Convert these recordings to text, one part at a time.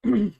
In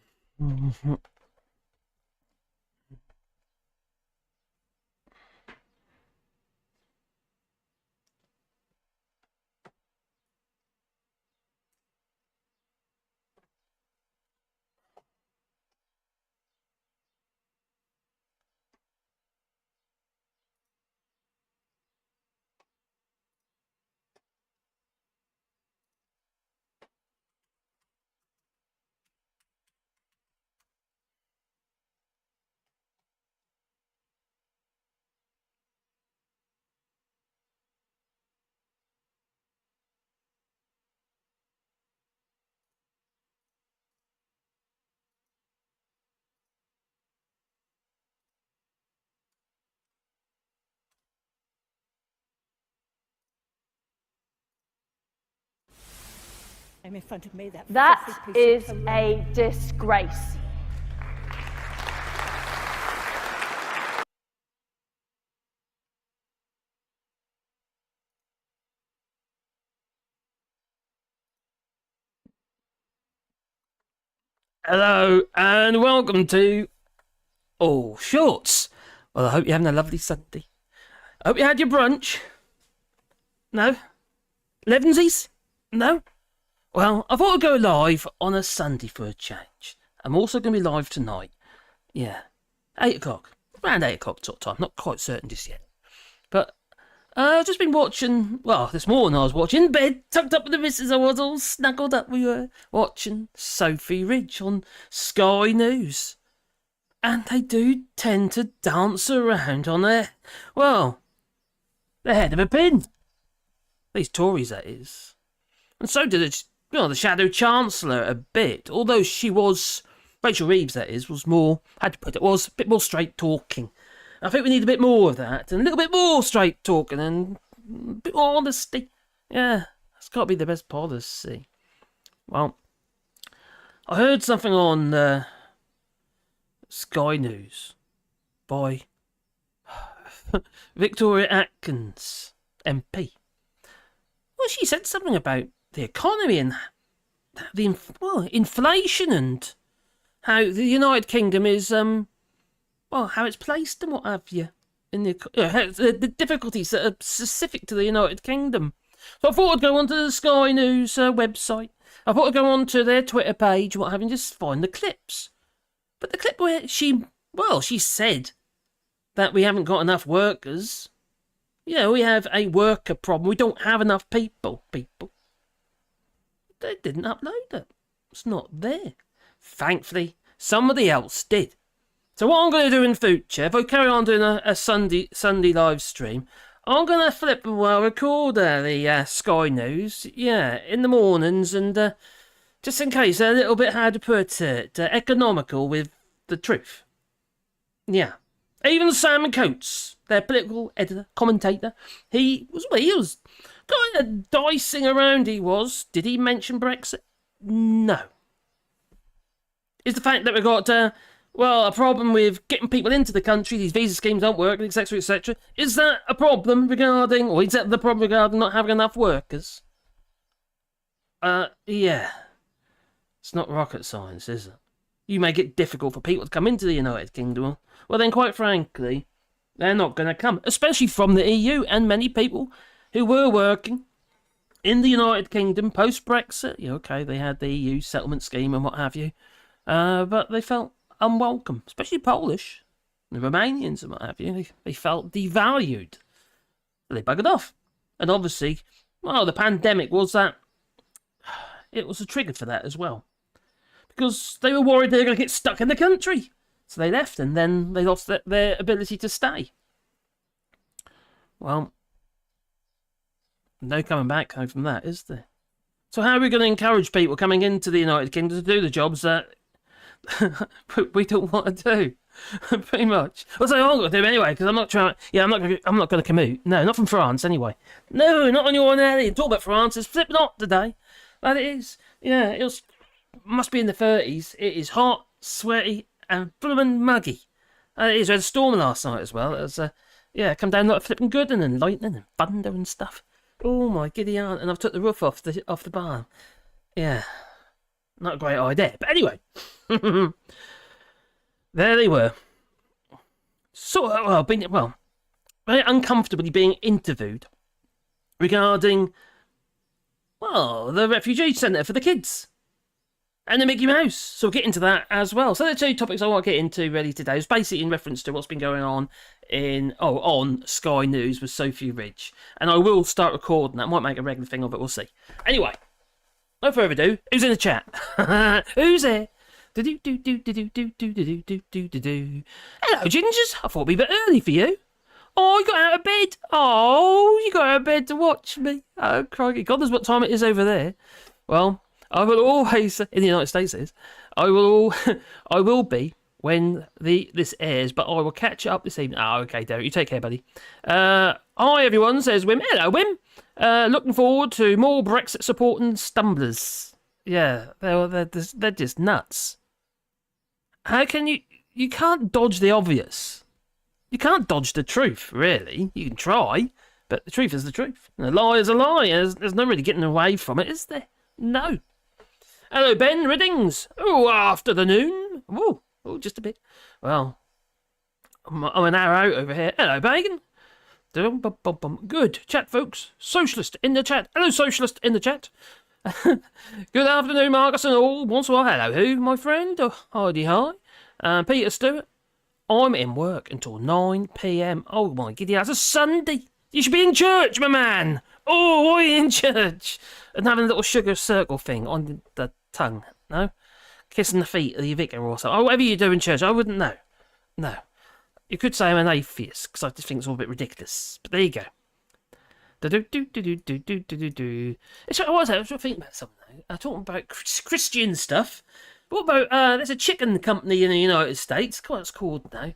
front of me, that is a disgrace. Hello and welcome to Allshorts. Well, I hope you're having a lovely Sunday. I hope you had your brunch. No? Levensies? No? Well, I thought I'd go live on a Sunday for a change. I'm also going to be live tonight. Yeah. 8 o'clock. Around 8 o'clock sort of time. Not quite certain just yet. But I've just been watching, well, this morning I was watching in bed, tucked up with the missus. I was all snuggled up. We were watching Sophy Ridge on Sky News. And they do tend to dance around on their, well, the head of a pin. These Tories, that is. And so did the Shadow Chancellor a bit. Although she was, Rachel Reeves, that is, was more, how to put it, was a bit more straight talking. I think we need a bit more of that, and a little bit more straight talking, and a bit more honesty. Yeah, that's got to be the best policy. Well, I heard something on Sky News by Victoria Atkins, MP. Well, she said something about the economy and the inflation and how the United Kingdom is how it's placed and what have you in the difficulties that are specific to the United Kingdom. So I thought I'd go onto the Sky News website. I thought I'd go onto their Twitter page, what have you, and just find the clips. But the clip where she said that we haven't got enough workers. Yeah, we have a worker problem. We don't have enough people. They didn't upload it. It's not there. Thankfully, somebody else did. So what I'm going to do in future, if I carry on doing a Sunday live stream, I'm going to record the Sky News, in the mornings, and just in case, a little bit, how to put it, economical with the truth. Yeah. Even Sam Coates, their political editor, commentator, he was kind of dicing around, he was. Did he mention Brexit? No. Is the fact that we've got, a problem with getting people into the country, these visa schemes don't work, etc., etc. Is that a problem regarding, or is that the problem regarding not having enough workers? Yeah. It's not rocket science, is it? You make it difficult for people to come into the United Kingdom. Well, then, quite frankly, they're not going to come, especially from the EU, and many people who were working in the United Kingdom post-Brexit. They had the EU settlement scheme and what have you, but they felt unwelcome, especially Polish, the Romanians and what have you. They felt devalued. They buggered off. And obviously, the pandemic was that. It was a trigger for that as well. Because they were worried they were going to get stuck in the country. So they left, and then they lost their ability to stay. Well, no coming back home from that, is there? So how are we going to encourage people coming into the United Kingdom to do the jobs that we don't want to do? Pretty much. Well, so I'm going to do anyway, because I'm not trying. Yeah, I'm not going to commute. No, not from France anyway. No, not on your own. Talk about France. It's flipping hot today. But it is. Yeah, it must be in the 30s. It is hot, sweaty, and blooming muggy. It is. We had a storm last night as well. It was, come down like flipping good, and then lightning and thunder and stuff. Oh my giddy aunt! And I've took the roof off the barn. Yeah. Not a great idea. But anyway, there they were. Very uncomfortably being interviewed regarding, well, the refugee centre for the kids and the Mickey Mouse. So we'll get into that as well. So the two topics I want to get into really today is basically in reference to what's been going on on Sky News with Sophy Ridge. And I will start recording that. I might make a regular thing of it, we'll see. Anyway, no further ado, who's in the chat? Who's there? Hello, Gingers. I thought it'd be a bit early for you. Oh, you got out of bed. Oh, you got out of bed to watch me. Oh, crikey. God knows what time it is over there. Well, I will always, in the United States it is, I will be when this airs, but I will catch up this evening. Oh, okay, Derek, you take care, buddy. Hi, everyone, says Wim. Hello, Wim. Looking forward to more Brexit supporting stumblers. Yeah, they're just nuts. How can you can't dodge the obvious. You can't dodge the truth, really. You can try, but the truth is the truth. And a lie is a lie. There's no really getting away from it, is there? No. Hello, Ben Riddings. Oh, after the noon. Oh, just a bit. Well, I'm an hour out over here. Hello, Bacon. Good chat, folks. Socialist in the chat. Hello, Socialist in the chat. Good afternoon, Marcus and all. Bonsoir. Hello, who, my friend? Oh, hi. Peter Stewart. I'm in work until 9 p.m. Oh, my giddy, that's a Sunday. You should be in church, my man. Oh, why are you in church? And having a little sugar circle thing on the tongue, no? Kissing the feet of the vicar or something. Oh, whatever you do in church, I wouldn't know. No. You could say I'm an atheist, because I just think it's all a bit ridiculous. But there you go. I was thinking about something. Talking about Christian stuff. What about there's a chicken company in the United States. What's it called now?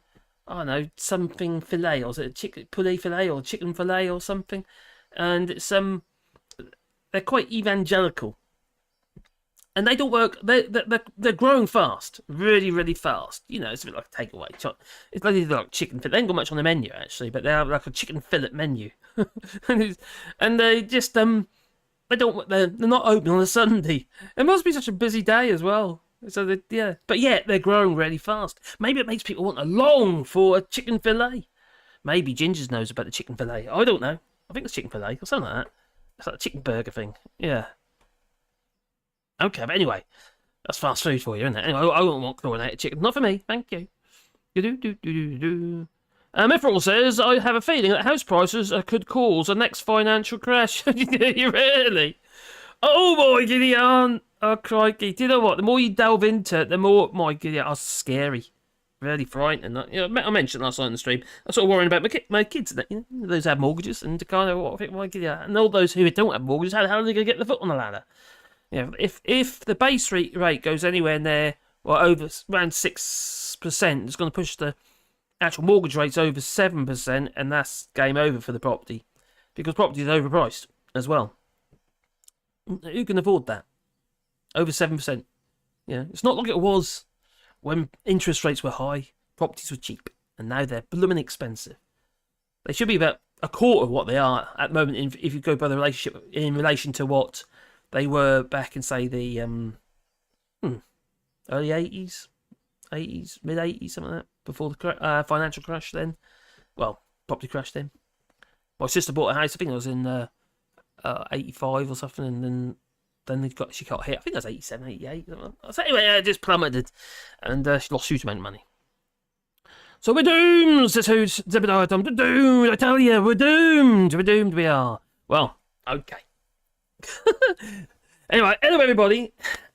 I don't know, something fillet, or is it a chicken poulet fillet or chicken fillet or something? And it's they're quite evangelical, and they don't work. They're growing fast, really, really fast. You know, it's a bit like a takeaway. It's like chicken fillet. They ain't got much on the menu actually, but they have like a chicken fillet menu, and they just they're not open on a Sunday. It must be such a busy day as well. So but yet they're growing really fast. Maybe it makes people want to long for a chicken fillet. Maybe Gingers knows about the chicken fillet. I don't know. I think it's chicken fillet or something like that. It's like a chicken burger thing. Yeah. Okay, but anyway, that's fast food for you, isn't it? Anyway, I don't want chlorinated chicken. Not for me. Thank you. Mithril says, I have a feeling that house prices could cause a next financial crash. You really? Oh my Gideon! Oh crikey! Do you know what? The more you delve into it, the more my Gideon are scary, really frightening. You know, I mentioned last night in the stream. I'm sort of worrying about my kids. You know, those who have mortgages and kind of what I think my Gideon, and all those who don't have mortgages. How are they going to get the foot on the ladder? You know, if the base rate goes anywhere near over around 6%, it's going to push the actual mortgage rates over 7%, and that's game over for the property because property is overpriced as well. Who can afford that? Over 7%. Yeah, it's not like it was when interest rates were high, properties were cheap, and now they're blooming expensive. They should be about a quarter of what they are at the moment if you go by the relationship in relation to what they were back in, say, the early 80s, mid 80s, something like that, before the financial crash then. Well, property crash then. My sister bought a house, I think it was in 85 or something, and then she got hit. I think it was 87, 88. So anyway, it just plummeted, and she lost a huge amount of money. So we're doomed, says who's doomed. I tell you, we're doomed. We're doomed. We are. Well, okay. Anyway, hello everybody,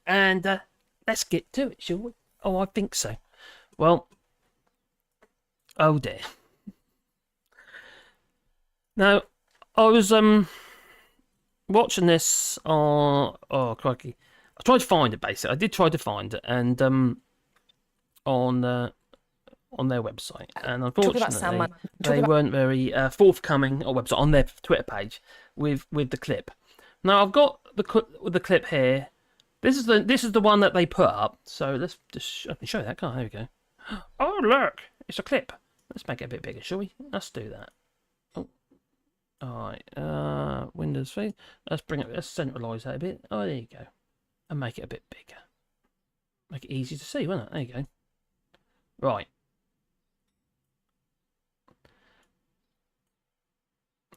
and let's get to it, shall we? Oh, I think so. Well, oh dear. Now, I was watching this on... Oh, crikey. I tried to find it, basically. I did try to find it, and on their website. And unfortunately, they weren't very forthcoming on their Twitter page with the clip. Now, I've got the clip here. This is the one that they put up. So let's just... I can show that, can't I? There we go. Oh, look. It's a clip. Let's make it a bit bigger, shall we? Let's do that. Alright, Windows 3. Let's centralise that a bit. Oh, there you go. And make it a bit bigger. Make it easy to see, won't it? There you go. Right.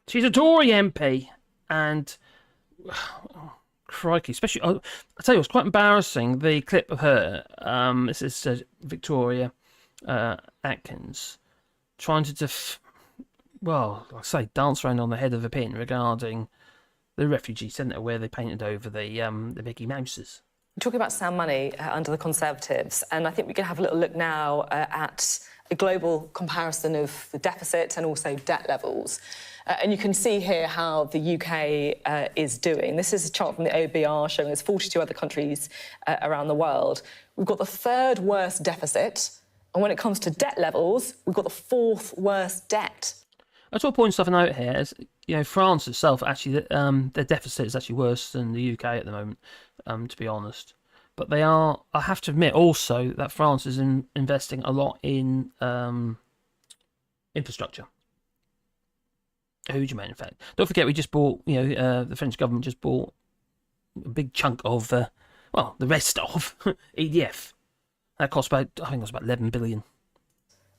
She's a Tory MP, and crikey, especially I tell you, it's quite embarrassing. The clip of her. This is Victoria Atkins trying to like I say, dance around on the head of a pin regarding the refugee centre where they painted over the Mickey Mouses. We're talking about sound money under the Conservatives, and I think we can have a little look now at a global comparison of the deficit and also debt levels. And you can see here how the UK is doing. This is a chart from the OBR showing there's 42 other countries around the world. We've got the third worst deficit, and when it comes to debt levels, we've got the fourth worst debt. That's what points stuff out here is, France itself, actually, their deficit is actually worse than the UK at the moment, to be honest. But they are, I have to admit also that France is investing a lot in infrastructure. A huge amount, in fact. Don't forget, we just bought, the French government just bought a big chunk of, the rest of EDF. That cost I think it was about 11 billion.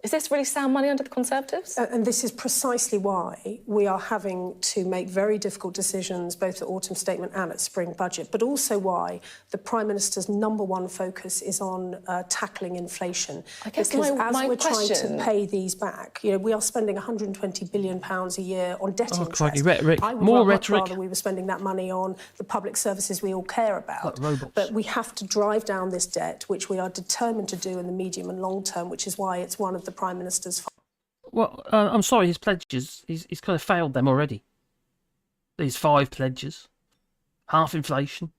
Is this really sound money under the Conservatives? And this is precisely why we are having to make very difficult decisions, both at autumn statement and at spring budget, but also why the Prime Minister's #1 focus is on tackling inflation. I guess because my as we're question... trying to pay these back, we are spending £120 billion a year on debt interest. Crikey, rhetoric. I would More much rhetoric. rather we were spending that money on the public services we all care about. Like robots. But we have to drive down this debt, which we are determined to do in the medium and long term, which is why it's one of the Prime Minister's. Well, I'm sorry, his pledges, he's kind of failed them already. These 5 pledges, half inflation,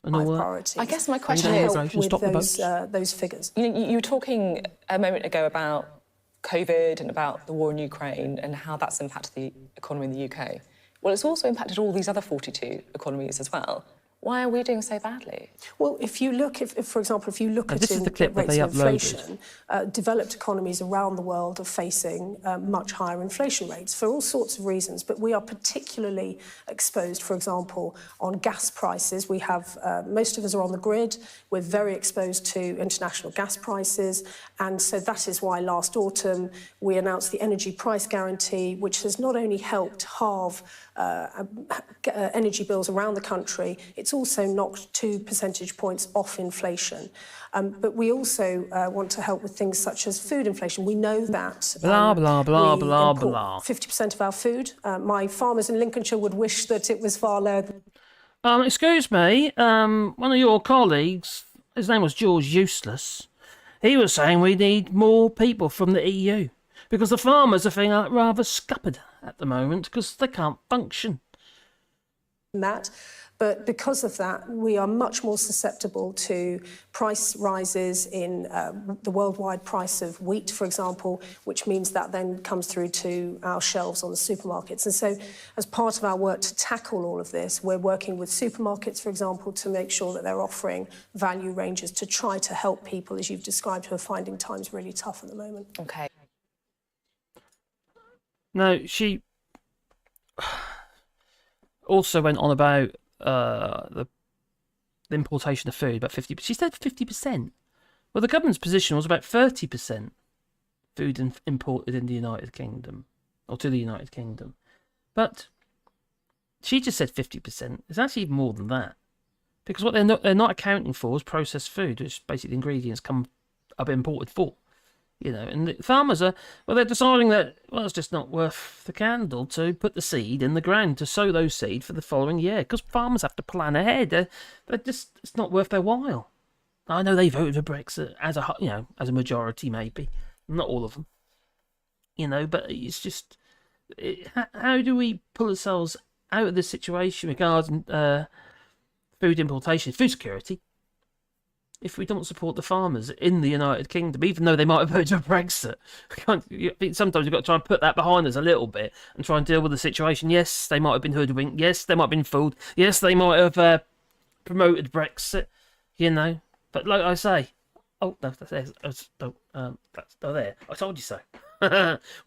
and all that. Priorities. I guess my question help is... with those figures. You were talking a moment ago about COVID and about the war in Ukraine and how that's impacted the economy in the UK. Well, it's also impacted all these other 42 economies as well. Why are we doing so badly? Well, if you look, for example, if you look at this is the clip that rates they of uploaded. inflation, developed economies around the world are facing much higher inflation rates for all sorts of reasons. But we are particularly exposed, for example, on gas prices. We have, most of us are on the grid. We're very exposed to international gas prices. And so that is why last autumn we announced the energy price guarantee, which has not only helped halve energy bills around the country, it's also knocked 2 percentage points off inflation. But we also want to help with things such as food inflation. We know that Blah, blah, blah, we blah, import blah. 50% of our food. My farmers in Lincolnshire would wish that it was far lower. Excuse me, one of your colleagues, his name was George Useless, he was saying we need more people from the EU because the farmers are feeling rather scuppered at the moment because they can't function. But because of that, we are much more susceptible to price rises in the worldwide price of wheat, for example, which means that then comes through to our shelves on the supermarkets. And so as part of our work to tackle all of this, we're working with supermarkets, for example, to make sure that they're offering value ranges to try to help people, as you've described, who are finding times really tough at the moment. OK. No, she also went on about the importation of food, about 50%. She said 50%. Well, the government's position was about 30% food imported in the United Kingdom, or to the United Kingdom. But she just said 50%. It's actually even more than that. Because what they're not accounting for is processed food, which basically the ingredients are imported for. And the farmers they're deciding that, it's just not worth the candle to put the seed in the ground, to sow those seed for the following year, because farmers have to plan ahead. It's not worth their while. I know they voted for Brexit as a majority, maybe. Not all of them. But it's just, how do we pull ourselves out of this situation regarding food importation, food security, if we don't support the farmers in the United Kingdom, even though they might have voted for Brexit? I think sometimes we've got to try and put that behind us a little bit and try and deal with the situation. Yes, they might have been hoodwinked. Yes, they might have been fooled. Yes, they might have promoted Brexit, But like I say, oh, no, that's there. I told you so.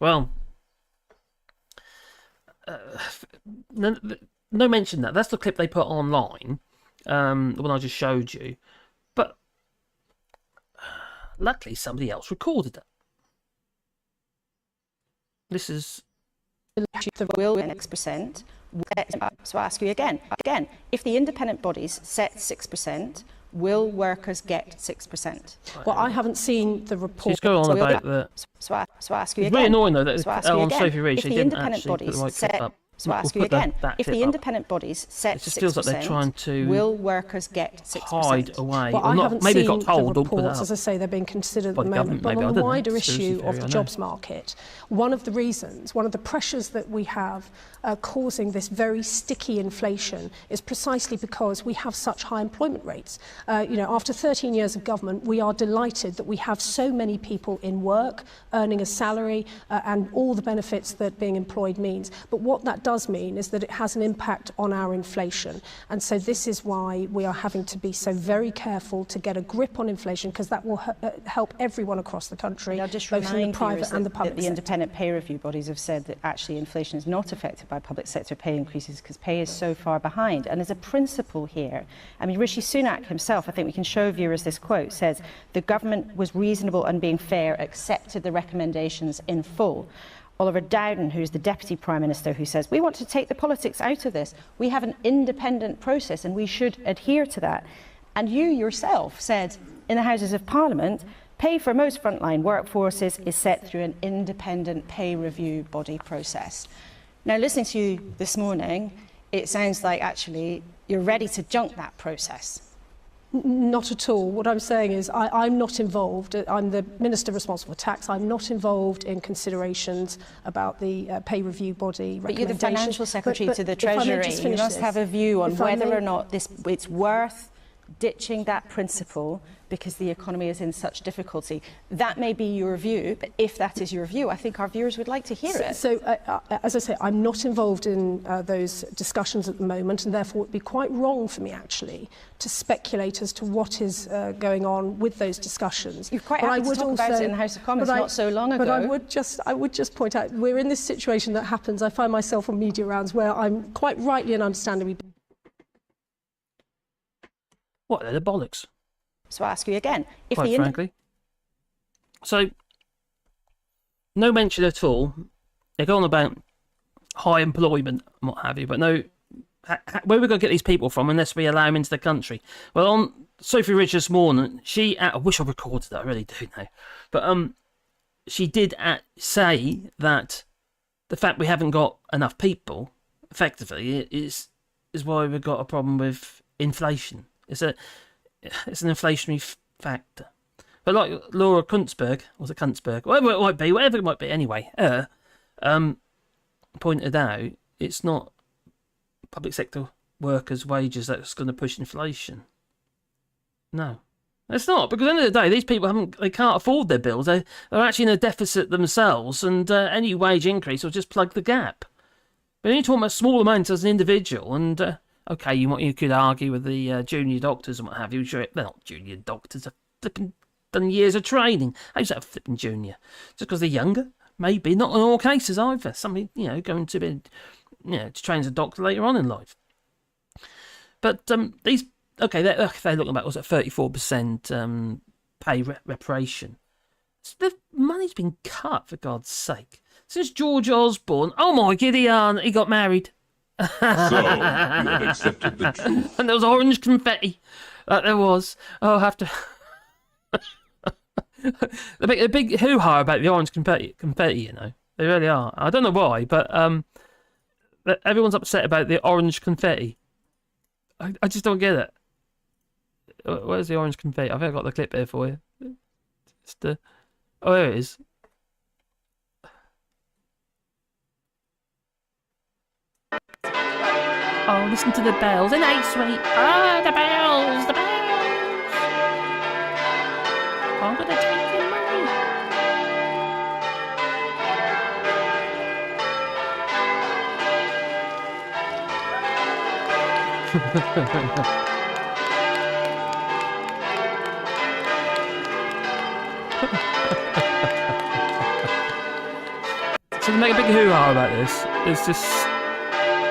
Well, no mention that. That's the clip they put online, the one I just showed you. Luckily, somebody else recorded it. This is... The will 6%. So I ask you again, if the independent bodies set 6%, will workers get 6%? Well, I haven't seen the report. She's going on about the... So I ask you It's again. really annoying, though, that So I ask you on again, Sophy Reid, if she the didn't independent actually put the bodies right clip set, up. so I We'll ask you put again, that if clip the up. independent bodies set It just feels like they're trying 6%, to will workers get 6%? hide away. Well, or I not, haven't maybe they seen got told, the don't put it reports. up. As I say, they're being considered at By the the moment. government, But maybe, I on the don't know. wider Conspiracy issue theory, of the I know. jobs market, one of the reasons, one of the pressures that we have causing this very sticky inflation is precisely because we have such high employment rates. After 13 years of government, we are delighted that we have so many people in work, earning a salary, and all the benefits that being employed means. But what that does mean is that it has an impact on our inflation. And so this is why we are having to be so very careful to get a grip on inflation, because that will help everyone across the country, I'll just both in the remind private viewers and the that public the sector. independent pay review bodies have said that actually inflation is not affected by public sector pay increases because pay is so far behind. And as a principle here, I mean, Rishi Sunak himself, I think we can show viewers this quote, says the government was reasonable and being fair, accepted the recommendations in full. Oliver Dowden, who's the Deputy Prime Minister, who says, we want to take the politics out of this. We have an independent process and we should adhere to that. And you yourself said in the Houses of Parliament, pay for most frontline workforces is set through an independent pay review body process. Now, listening to you this morning, it sounds like actually you're ready to junk that process. Not at all. What I'm saying is I'm not involved. I'm the Minister responsible for tax. I'm not involved in considerations about the pay review body recommendations. But you're the Financial Secretary But to the if I may Treasury. just You finish must this. have a view on If I whether may- or not it's worth ditching that principle because the economy is in such difficulty. That may be your view, but if that is your view, I think our viewers would like to hear it. So, as I say, I'm not involved in those discussions at the moment, and therefore it would be quite wrong for me, actually, to speculate as to what is going on with those discussions. You're quite But happy to talk about it in the House of Commons not so long ago. But I would just point out, we're in this situation that happens. I find myself on media rounds where I'm quite rightly and understandably... What, they're the bollocks, So I ask you again, if quite frankly. So, no mention at all. They're going on about high employment and what have you, but no, where are we going to get these people from unless we allow them into the country? Well, on Sophy Reid this morning, I wish I recorded that, I really do now, but she did say that the fact we haven't got enough people, effectively, is why we've got a problem with inflation. It's an inflationary factor. But like Laura Kuntzberg, whatever it might be anyway, pointed out, it's not public sector workers' wages that's going to push inflation. No, it's not, because at the end of the day, these people they can't afford their bills. They're actually in a deficit themselves, and any wage increase will just plug the gap. But when you're talking about small amounts as an individual, and okay, you could argue with the junior doctors and what have you. Sure, they're not junior doctors. They're flipping done years of training. How's that flipping junior? Just because they're younger? Maybe. Not in all cases either. Somebody, going to be, to train as a doctor later on in life. But they're looking about, 34% pay reparation. So the money's been cut, for God's sake. Since George Osborne, oh my giddy aunt, he got married. So, you have accepted the truth. And there was orange confetti. That there was. Oh, I have to... a big hoo-ha about the orange confetti, They really are. I don't know why, but everyone's upset about the orange confetti. I just don't get it. Where's the orange confetti? I think I got the clip here for you. Oh, there it is. Oh, listen to the bells. Isn't that sweet? Ah, the bells, the bells. I'm going to take your money. So to make a big hoo-ha about this, it's just...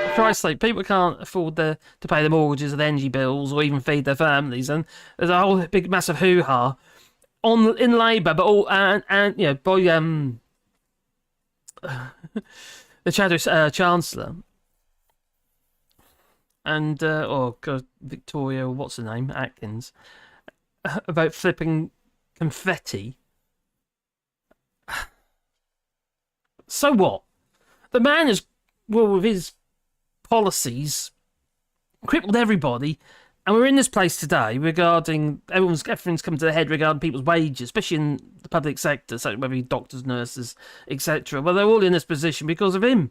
For Christ's sake, people can't afford to pay their mortgages or their energy bills or even feed their families, and there's a whole big massive hoo-ha in Labour, but all and you know by the Shadow Chancellor and Victoria, what's her name, Atkins, about flipping confetti. So what? The man is, well, with his policies, crippled everybody, and we're in this place today regarding everything's come to the head regarding people's wages, especially in the public sector, so whether doctors, nurses, etc. Well, they're all in this position because of him.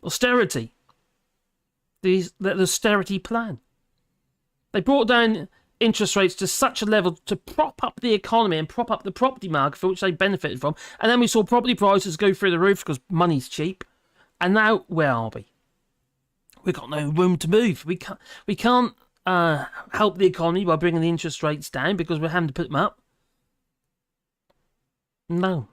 Austerity. The austerity plan. They brought down interest rates to such a level to prop up the economy and prop up the property market for which they benefited from. And then we saw property prices go through the roof because money's cheap. And now, where are we? We've got no room to move. We can't help the economy by bringing the interest rates down because we're having to put them up. No.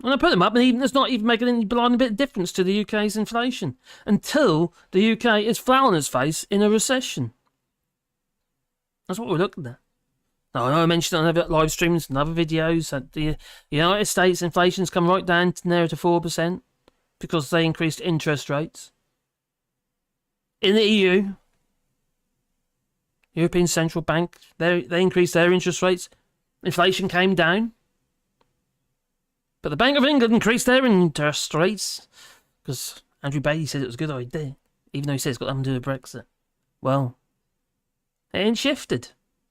And I put them up, and it's not even making any blind bit of difference to the UK's inflation until the UK is flat on its face in a recession. That's what we're looking at. Now, I know I mentioned on other live streams and other videos that the United States inflation's come right down to near to 4% because they increased interest rates. In the EU, European Central Bank, they increased their interest rates. Inflation came down. But the Bank of England increased their interest rates because Andrew Bailey said it was a good idea, even though he said it's got nothing to do with Brexit. Well, it ain't shifted.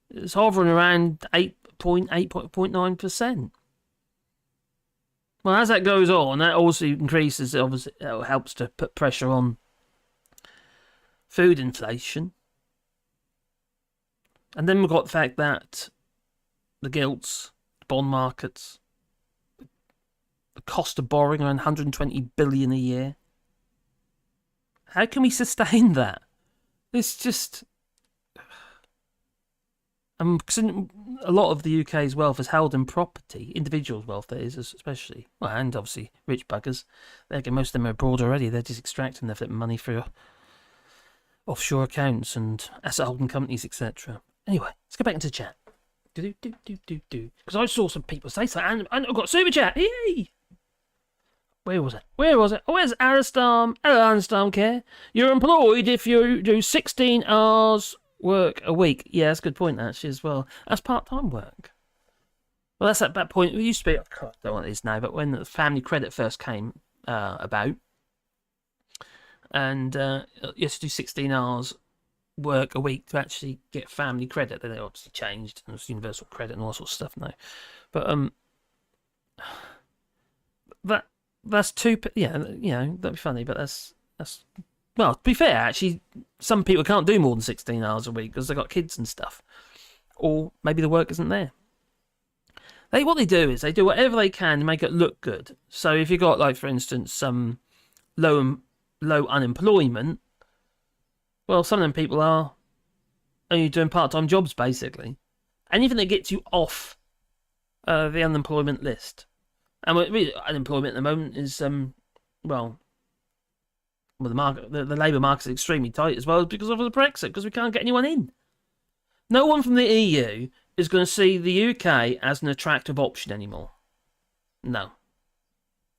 It's hovering around 8.9%. Well, as that goes on, that also increases, obviously, it helps to put pressure on food inflation. And then we've got the fact that the gilts, bond markets, the cost of borrowing around 120 billion a year. How can we sustain that? It's just... because a lot of the UK's wealth is held in property, individuals' wealth that is, especially, well, and obviously rich buggers. Most of them are abroad already. They're just extracting their flipping money through offshore accounts and asset holding companies, etc. Anyway, let's go back into the chat. Because I saw some people say something, and I've got super chat. Yay! Where was it? Oh, where's Aristarm? Hello, Aristarm Care. You're employed if you do 16 hours work a week. Yeah, that's a good point, actually, as well. That's part-time work. Well, that's at that point. We used to be, I don't know what it is now, but when the family credit first came about, and you had to do 16 hours work a week to actually get family credit. Then they obviously changed, and it was universal credit and all sorts of stuff now. But that's too, yeah, you know, that'd be funny, but that's well, to be fair, actually, some people can't do more than 16 hours a week because they've got kids and stuff, or maybe the work isn't there. What they do is they do whatever they can to make it look good. So if you've got, like, for instance, some low unemployment, well, some of them people are only doing part-time jobs, basically. Anything that gets you off the unemployment list. And really, unemployment at the moment is, the market, the labour market is extremely tight as well because of the Brexit, because we can't get anyone in. No one from the EU is going to see the UK as an attractive option anymore. No.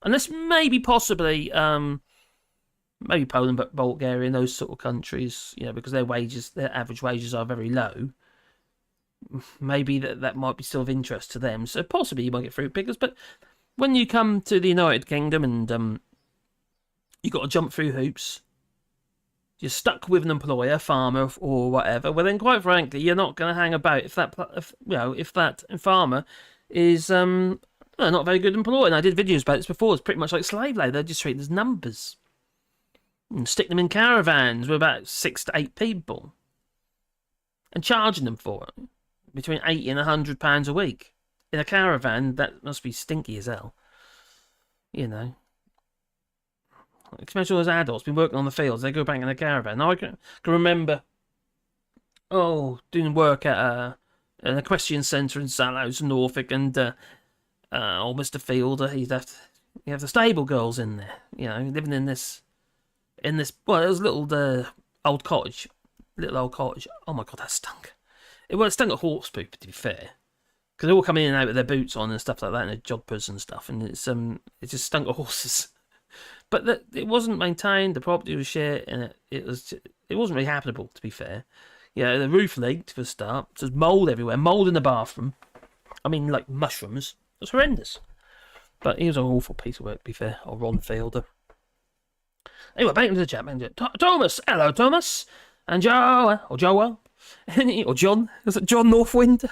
Unless maybe possibly, maybe Poland, but Bulgaria and those sort of countries, you know, because their average wages are very low. Maybe that might be still of interest to them. So possibly you might get fruit pickers, but when you come to the United Kingdom and you've got to jump through hoops, you're stuck with an employer, farmer or whatever, well then quite frankly, you're not going to hang about if that farmer is not a very good employer. And I did videos about this before. It's pretty much like slave labour. They're just treated as numbers. And stick them in caravans with about 6 to 8 people and charging them for it between £80 and £100 a week. In a caravan, that must be stinky as hell. You know. I can imagine all those adults been working on the fields. They go back in a caravan. Now I can remember, doing work at an equestrian centre in Sallows, Norfolk, and old Mr. Fielder. You have the stable girls in there. You know, living in this. Well, it was a little old cottage. Oh my god, that stunk. It stunk of horse poop, to be fair. because they all come in and out with their boots on and stuff like that, and their jodhpurs and stuff, and it just stunk of horses. But it wasn't maintained. The property was shit, and it wasn't really habitable, to be fair. Yeah, the roof leaked for a start. There's mould everywhere, mould in the bathroom. I mean, like mushrooms. It was horrendous. But he was an awful piece of work, to be fair, or Ron Fielder. Anyway, back into the chat. Thomas, hello, Thomas, and Joe, or Joel, or John. Was it John Northwind?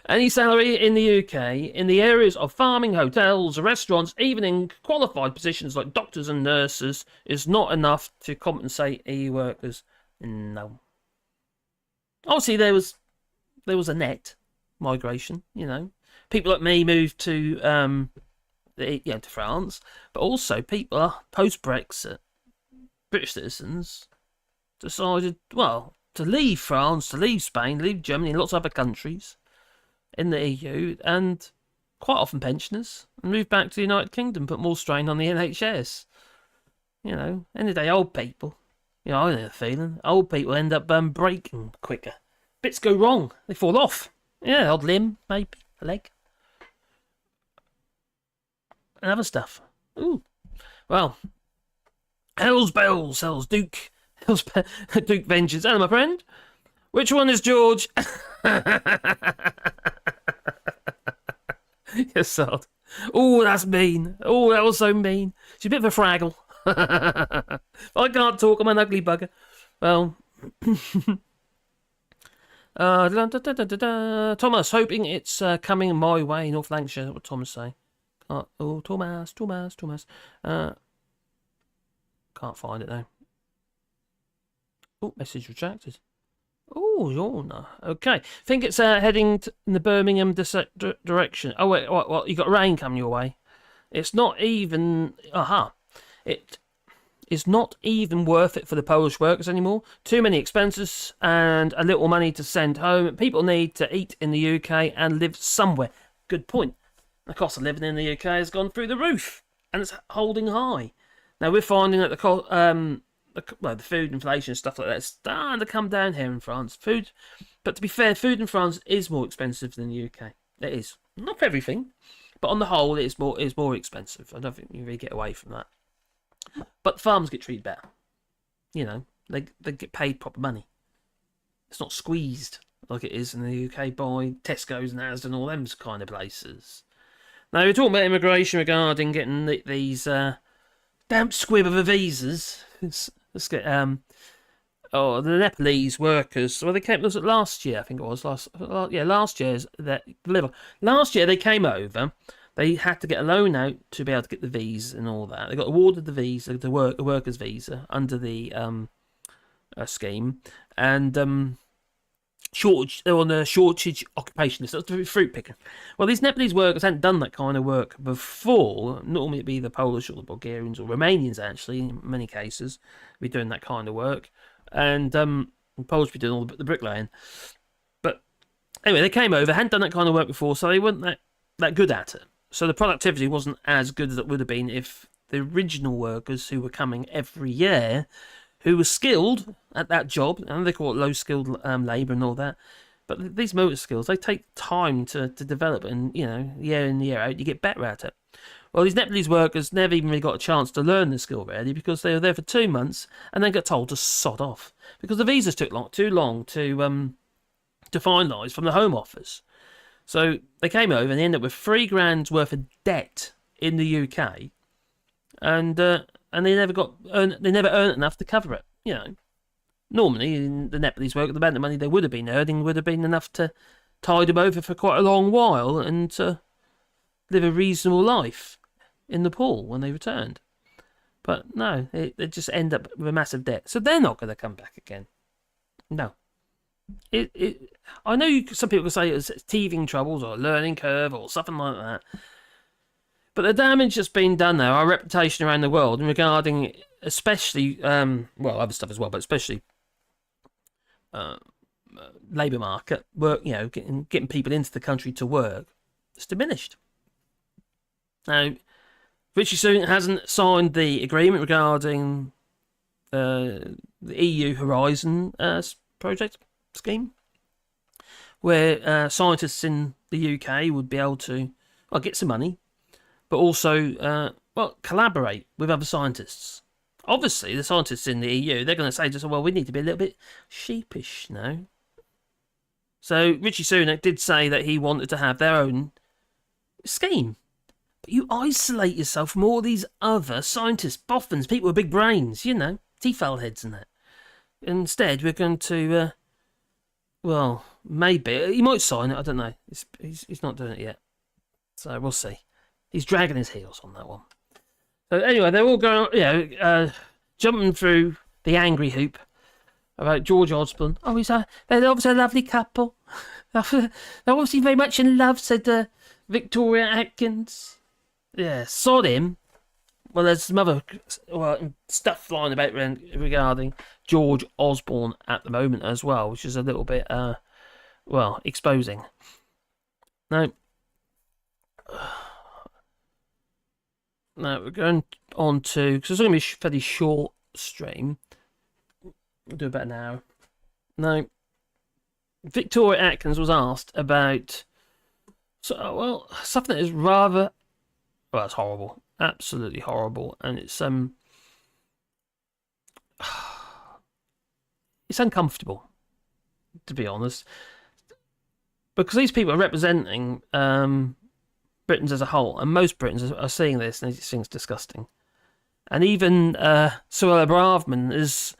Any salary in the UK in the areas of farming, hotels, restaurants, even in qualified positions like doctors and nurses, is not enough to compensate EU workers. No. Obviously, there was a net migration. You know, people like me moved to to France, but also people post Brexit, British citizens decided to leave France, to leave Spain, leave Germany, and lots of other countries in the EU, and quite often pensioners, and move back to the United Kingdom, put more strain on the NHS. You know, end of the day, old people. You know, I know the feeling. Old people end up breaking quicker. Bits go wrong. They fall off. Yeah, odd limb, maybe, a leg. And other stuff. Ooh. Well, Hell's Bells, Hell's Duke. Duke Vengeance. Hello, my friend. Which one is George? Yes, sod. Oh, that's mean. Oh, that was so mean. She's a bit of a fraggle. I can't talk. I'm an ugly bugger. Well, Thomas, hoping it's coming my way, North Lancashire. What Thomas say? Thomas. Can't find it though. Oh, message retracted. Oh, you're no. Okay. Think it's heading in the Birmingham direction. Oh, wait, what? You got rain coming your way. It's not even... It is not even worth it for the Polish workers anymore. Too many expenses and a little money to send home. People need to eat in the UK and live somewhere. Good point. The cost of living in the UK has gone through the roof, and it's holding high. Now, we're finding that the food inflation and stuff like that is starting to come down here in France. But to be fair, food in France is more expensive than the UK. It is. Not for everything, but on the whole, it is more expensive. I don't think you really get away from that. But farmers get treated better. You know, they get paid proper money. It's not squeezed like it is in the UK by Tesco's and Asda and all them kind of places. Now, we're talking about immigration regarding getting these damp squib of a visas. Let's get the Nepalese workers. Well, they came. Was it last year? I think it was last year's that level. Last year they came over. They had to get a loan out to be able to get the visa and all that. They got awarded the visa, the worker's visa under the scheme, and they're on a shortage occupation list. That's fruit picking. Well, these Nepalese workers hadn't done that kind of work before. Normally it'd be the Polish or the Bulgarians or Romanians, actually, in many cases, be doing that kind of work. And the Polish be doing all the bricklaying. But anyway, they came over, hadn't done that kind of work before, so they weren't that good at it. So the productivity wasn't as good as it would have been if the original workers who were coming every year, who were skilled at that job, and they call it low-skilled labour and all that, but these motor skills, they take time to develop, and, you know, year in, year out, you get better at it. Well, these Nepalese workers never even really got a chance to learn the skill, really, because they were there for 2 months, and then got told to sod off, because the visas took too long to finalise from the Home Office. So they came over and they ended up with $3,000 worth of debt in the UK, and they never earned enough to cover it. You know, normally in the Nepalese work, the amount of money they would have been earning would have been enough to tide them over for quite a long while and to live a reasonable life in Nepal when they returned. But no, they just end up with a massive debt, so they're not going to come back again. No. I know some people say it's teething troubles or a learning curve or something like that. But the damage that's been done there, our reputation around the world, and regarding especially, other stuff as well, but especially labour market work, you know, getting people into the country to work, it's diminished. Now, Richie Sunak hasn't signed the agreement regarding the EU Horizon project scheme, where scientists in the UK would be able to, well, get some money, but also, collaborate with other scientists. Obviously, the scientists in the EU, they're going to say to us, well, we need to be a little bit sheepish now. So Richie Sunak did say that he wanted to have their own scheme. But you isolate yourself from all these other scientists, boffins, people with big brains, you know, T-file heads and that. Instead, we're going to, well, maybe. He might sign it, I don't know. He's not doing it yet. So we'll see. He's dragging his heels on that one. So anyway, they're all going, jumping through the angry hoop about George Osborne. Oh, they're obviously a lovely couple. They're obviously very much in love, said Victoria Atkins. Yeah, sod him. Well, there's some other stuff flying about regarding George Osborne at the moment as well, which is a little bit, exposing. Now, we're going on to, because it's going to be a fairly short stream. We'll do about an hour. Now, Victoria Atkins was asked about, something that is rather, it's horrible. Absolutely horrible. And it's uncomfortable, to be honest. Because these people are representing Britons as a whole, and most Britons are seeing this, and they think it's disgusting. And even Suella Braverman is,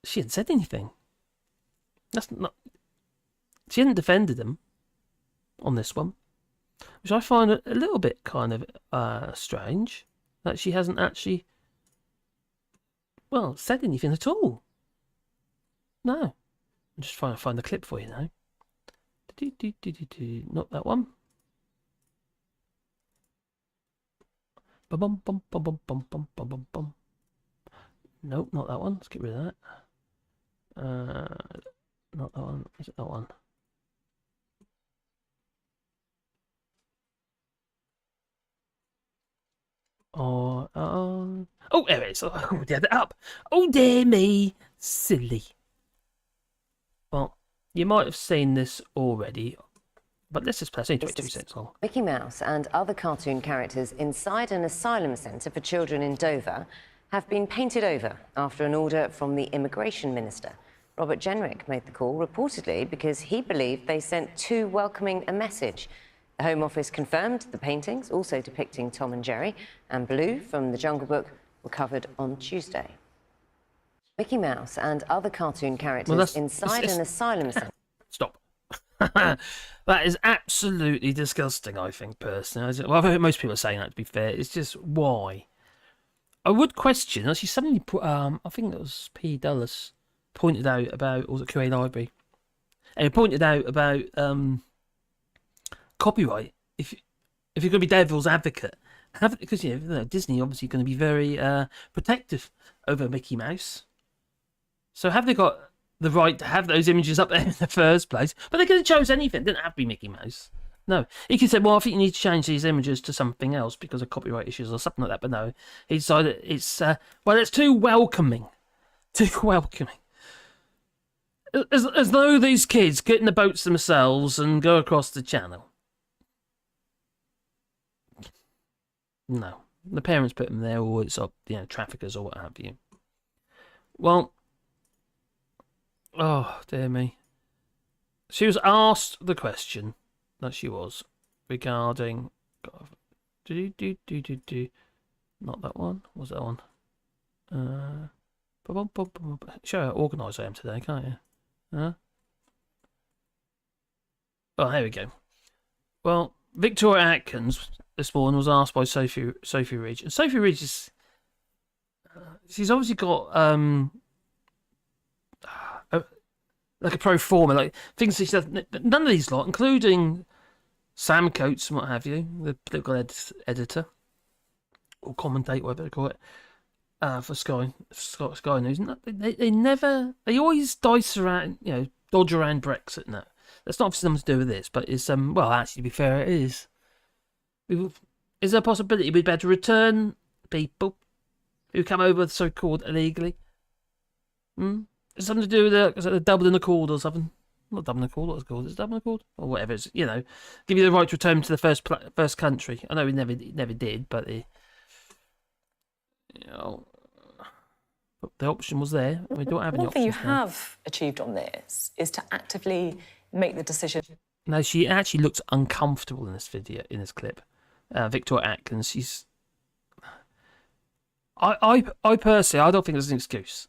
she hadn't said anything. She hadn't defended them on this one, which I find a little bit kind of strange, that she hasn't actually, said anything at all. No. I'm just trying to find the clip for you now. Not that one. Bum bum bum bum bum bum bum bum bum. Nope, not that one. Let's get rid of that. Not that one. Is it that one? There it is. Oh, they had it up. Oh, dear me. Silly. Well, you might have seen this already, but let's just play. It's only 22 seconds long. Mickey Mouse and other cartoon characters inside an asylum centre for children in Dover have been painted over after an order from the immigration minister. Robert Jenrick made the call, reportedly because he believed they sent too welcoming a message. The Home Office confirmed the paintings, also depicting Tom and Jerry, and Blue from The Jungle Book, were covered on Tuesday. Mickey Mouse and other cartoon characters inside an asylum centre. Stop. That is absolutely disgusting, I think, personally. Well, I've heard most people are saying that, to be fair. It's just, why? I would question, as she suddenly put, I think it was P. Dulles, pointed out about, or was it QA Library? And he pointed out about copyright. If you're going to be devil's advocate, because Disney obviously going to be very protective over Mickey Mouse. So have they got the right to have those images up there in the first place? But they could have chose anything. It didn't have to be Mickey Mouse. No. He could say, I think you need to change these images to something else because of copyright issues or something like that. But no, he decided it's, it's too welcoming. Too welcoming. As though these kids get in the boats themselves and go across the channel. No. The parents put them there, or it's traffickers or what have you. Well, oh, dear me. She was asked the question that she was regarding. Not that one. Was that one? Show how organised I am today, can't you? Huh? Oh, there we go. Well, Victoria Atkins this morning was asked by Sophy Ridge, and Sophy Ridge is. She's obviously got like a pro forma, like things that she does. None of these lot, including Sam Coates and what have you, the political editor or commentator, whatever they call it, for Sky News. They always dice around, dodge around Brexit. No, that's not obviously something to do with this, but it's actually, to be fair, it is. Is there a possibility we'd better return people who come over so-called illegally? It's something to do with the Dublin Accord or something. not Dublin Accord, what was it called? Is it Dublin Accord? Or whatever, it's, you know, give you the right to return to the first country. I know we never did, but you know, but the option was there. We don't have any One thing you options now. have achieved on this is to actively make the decision. No, she actually looks uncomfortable in this video, in this clip. Victoria Atkins, she's... I personally, I don't think there's an excuse.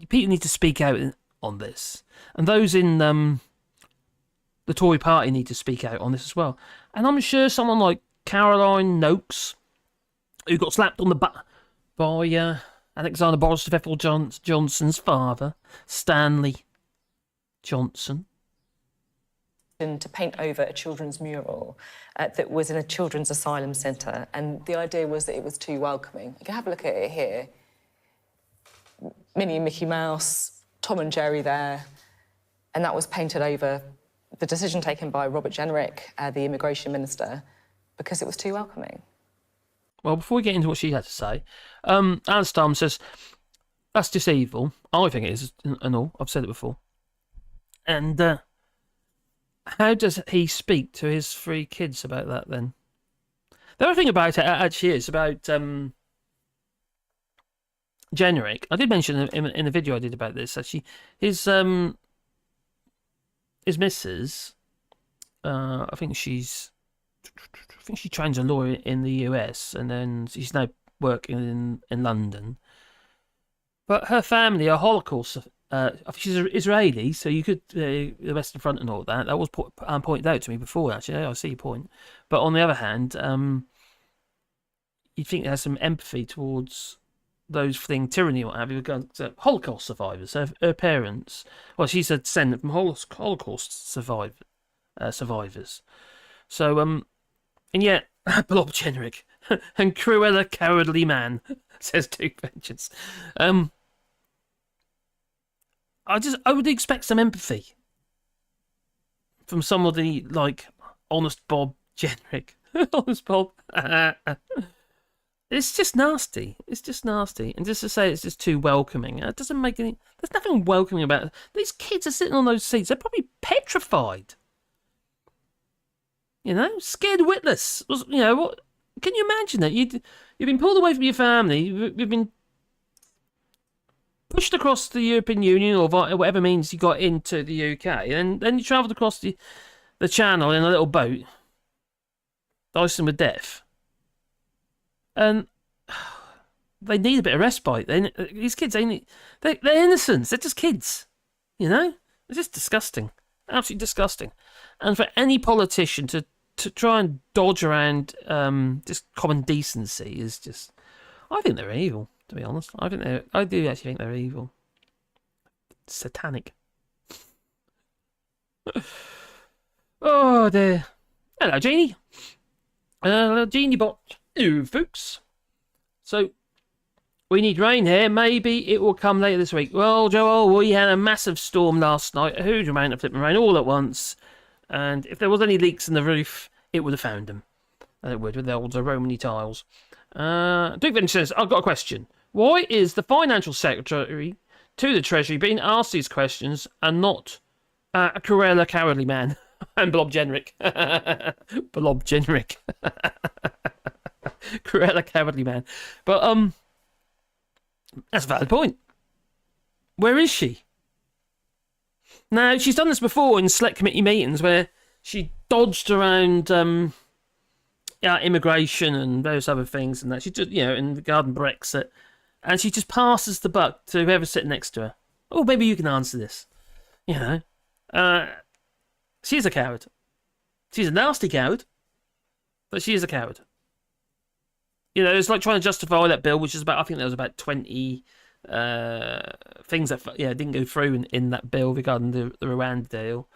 People need to speak out on this. And those in the Tory party need to speak out on this as well. And I'm sure someone like Caroline Noakes, who got slapped on the butt by Alexander Boris Johnson's father, Stanley Johnson, to paint over a children's mural that was in a children's asylum centre, and the idea was that it was too welcoming. You can have a look at it here. Minnie and Mickey Mouse, Tom and Jerry there, and that was painted over. The decision taken by Robert Jenrick, the immigration minister, because it was too welcoming. Well, before we get into what she had to say, Alan Starm says, that's just evil. I think it is, and all. I've said it before. And how does he speak to his 3 kids about that, then? The other thing about it actually is about Jenrick. I did mention in the video I did about this, actually, his missus, I think she trains a lawyer in the US, and then she's now working in London. But her family are Holocaust. I think she's Israeli, so you could the Western Front and all that. That was pointed out to me before. Actually, I see your point. But on the other hand, you'd think there's some empathy towards those fleeing tyranny or what have you, Holocaust survivors. Her parents, well, she's a descendant from Holocaust survivors. So, and yet, Blob Jenrick and Cruella Cowardly Man, says Duke Vengeance. I would expect some empathy from somebody like Honest Bob Jenrick. Honest Bob. It's just nasty. It's just nasty. And just to say it's just too welcoming, it doesn't make any... There's nothing welcoming about it. These kids are sitting on those seats. They're probably petrified. You know? Scared witless. You know, what? Can you imagine that? You've been pulled away from your family. You've been pushed across the European Union or whatever means you got into the UK, and then you travelled across the channel in a little boat, dicing with death. And they need a bit of respite. These kids, they're innocents. They're just kids, you know? It's just disgusting. Absolutely disgusting. And for any politician to try and dodge around just common decency is just... I think they're evil, to be honest. I do actually think they're evil. Satanic. Oh, dear. Hello, Jeannie. Hello, Jeannie Bot. Hello, folks. So, we need rain here. Maybe it will come later this week. Well, Joel, we had a massive storm last night. A huge amount of flipping rain all at once. And if there was any leaks in the roof, it would have found them. And it would, with the old Romany tiles. Duke Vince says, I've got a question. Why is the Financial Secretary to the Treasury being asked these questions and not a Cruella Cowardly Man and Blob Jenrick? Blob Jenrick. Cruella Cowardly Man. But, that's a valid point. Where is she? Now, she's done this before in select committee meetings where she dodged around immigration and various other things, and that she just, in regarding Brexit, and she just passes the buck to whoever's sitting next to her. Oh, maybe you can answer this. She's a coward. She's a nasty coward, but she is a coward. It's like trying to justify that bill, which is about, I think there was about 20 things that didn't go through in that bill regarding the Rwanda deal.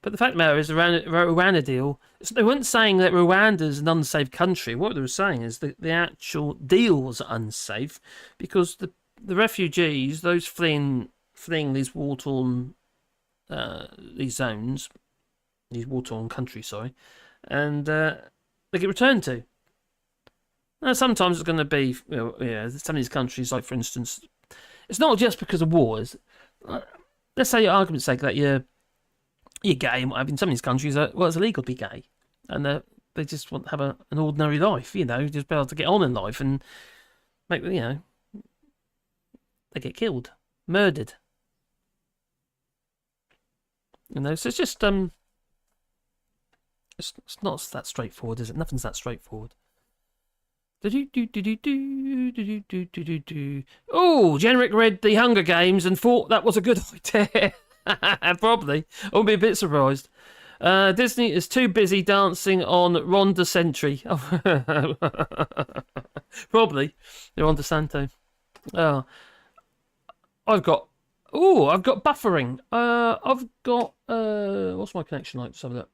But the fact of the matter is, the Rwanda deal, they weren't saying that Rwanda's an unsafe country. What they were saying is that the actual deal was unsafe because the refugees, those fleeing these war-torn these zones, these war-torn countries, and they get returned to. Now, sometimes it's going to be, some of these countries, like for instance, it's not just because of wars. let's say, your argument's sake, that you're gay and what have you. In some of these countries, it's illegal to be gay, and they just want to have an ordinary life, just be able to get on in life and make, they get killed, murdered. So it's just it's not that straightforward, is it? Nothing's that straightforward. Oh, Generic read The Hunger Games and thought that was a good idea. Probably. I wouldn't be a bit surprised. Disney is too busy dancing on Ron DeSanto. Probably. They're on DeSanto. Oh. I've got buffering. I've got what's my connection like? Let's have a look.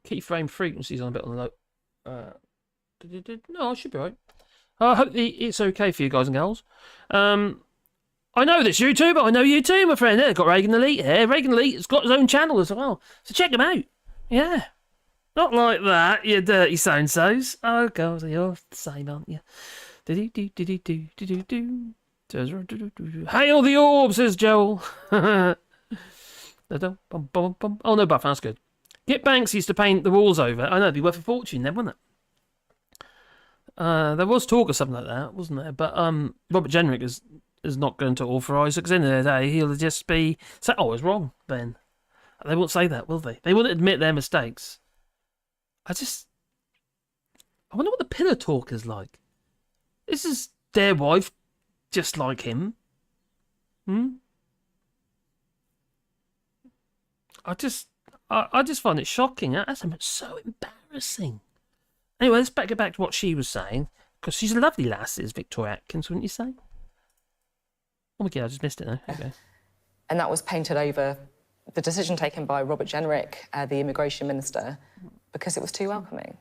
Keyframe frequencies on a bit on the low. No, I should be right. I hope it's okay for you guys and girls. I know this YouTuber. I know you too, my friend. Got Reagan Elite here. Reagan Elite has got his own channel as well. So check him out. Yeah. Not like that, you dirty so-and-sos. Oh, God, you're the same, aren't you? Hail the orb, says Joel. Oh, no, buff, that's good. Get Banksy to paint the walls over. I know, it'd be worth a fortune then, wouldn't it? There was talk of something like that, wasn't there? But Robert Jenrick is not going to authorise it, because at the end of the day, he'll just be say, "Oh, I was wrong." Then they won't say that, will they? They wouldn't admit their mistakes. I wonder what the pillar talk is like. This is their wife, just like him. I just find it shocking. That's so embarrassing. Anyway, let's get back to what she was saying, because she's a lovely lass, is Victoria Atkins, wouldn't you say? Oh my God, I just missed it now. Okay. And that was painted over, the decision taken by Robert Jenrick, the immigration minister, because it was too welcoming.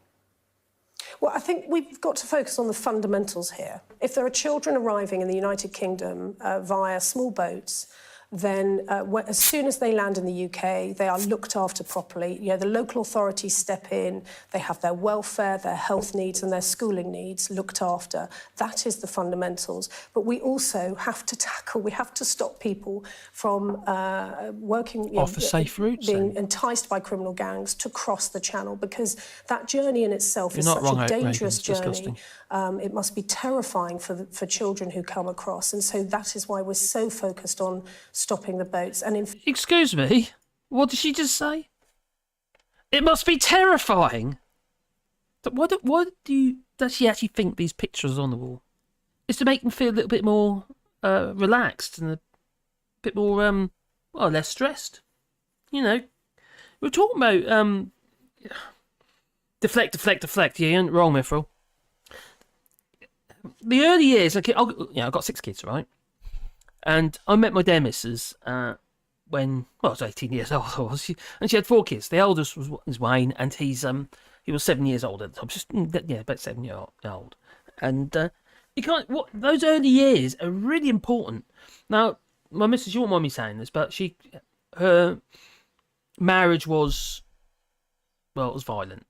Well, I think we've got to focus on the fundamentals here. If there are children arriving in the United Kingdom via small boats, then as soon as they land in the UK, they are looked after properly. The local authorities step in, they have their welfare, their health needs and their schooling needs looked after. That is the fundamentals. But we also have to stop people from working... Off the safe routes, being enticed by criminal gangs to cross the channel, because that journey in itself is such a dangerous journey. It must be terrifying for children who come across. And so that is why we're so focused on stopping the boats. And excuse me, what did she just say? It must be terrifying. What does she actually think these pictures on the wall? It's to make them feel a little bit more relaxed and a bit more less stressed. We're talking about deflect. You ain't wrong, Mithril. The early years, I've got 6 kids, right? And I met my dear missus when I was 18 years old, and she had 4 kids. The oldest was Wayne, and he was 7 years old at the time, about 7 years old. And those early years are really important. Now, my missus, you won't mind me saying this, but her marriage was violent.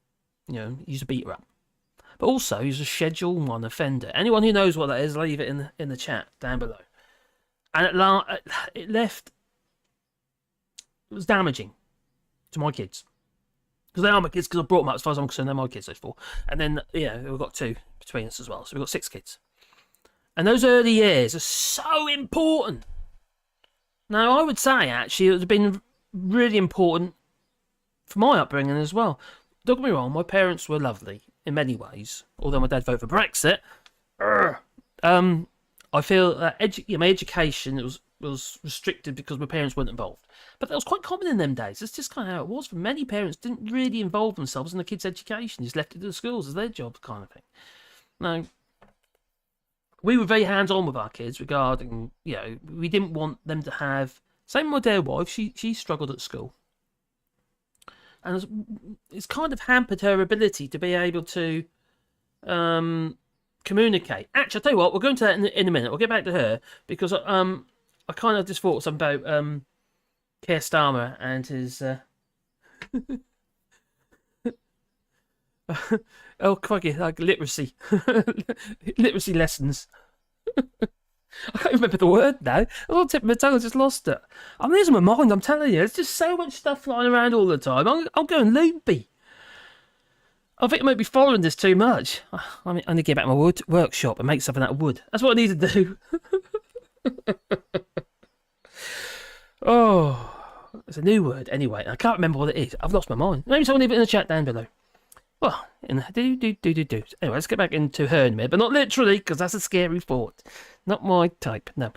He used to beat her up. But also, he was a Schedule 1 offender. Anyone who knows what that is, leave it in the chat down below. And it was damaging to my kids. Because they are my kids, because I brought them up, as far as I'm concerned, they're my kids, those 4. And then, we've got 2 between us as well, so we've got 6 kids. And those early years are so important. Now, I would say, actually, it would have been really important for my upbringing as well. Don't get me wrong, my parents were lovely in many ways, although my dad voted for Brexit. I feel that my education was restricted because my parents weren't involved. But that was quite common in them days. That's just kind of how it was. For many parents didn't really involve themselves in the kids' education. Just left it to the schools as their job kind of thing. Now, we were very hands-on with our kids regarding, we didn't want them to have... Same with my dear wife, she struggled at school. And it's kind of hampered her ability to be able to communicate. Actually, I'll tell you what, we'll go into that in a minute. We'll get back to her, because I kind of just thought something about Keir Starmer and his... oh, crikey, like literacy. Literacy lessons. I can't remember the word now. I was on the tip of my tongue, I just lost it. I'm losing my mind, I'm telling you. There's just so much stuff flying around all the time. I'm going loopy. I think I might be following this too much. I need to get back to my workshop and make something out of wood. That's what I need to do. Oh, it's a new word anyway. I can't remember what it is. I've lost my mind. Maybe someone leave it in the chat down below. Well, Anyway, let's get back into her in a minute, but not literally, because that's a scary thought. Not my type. No.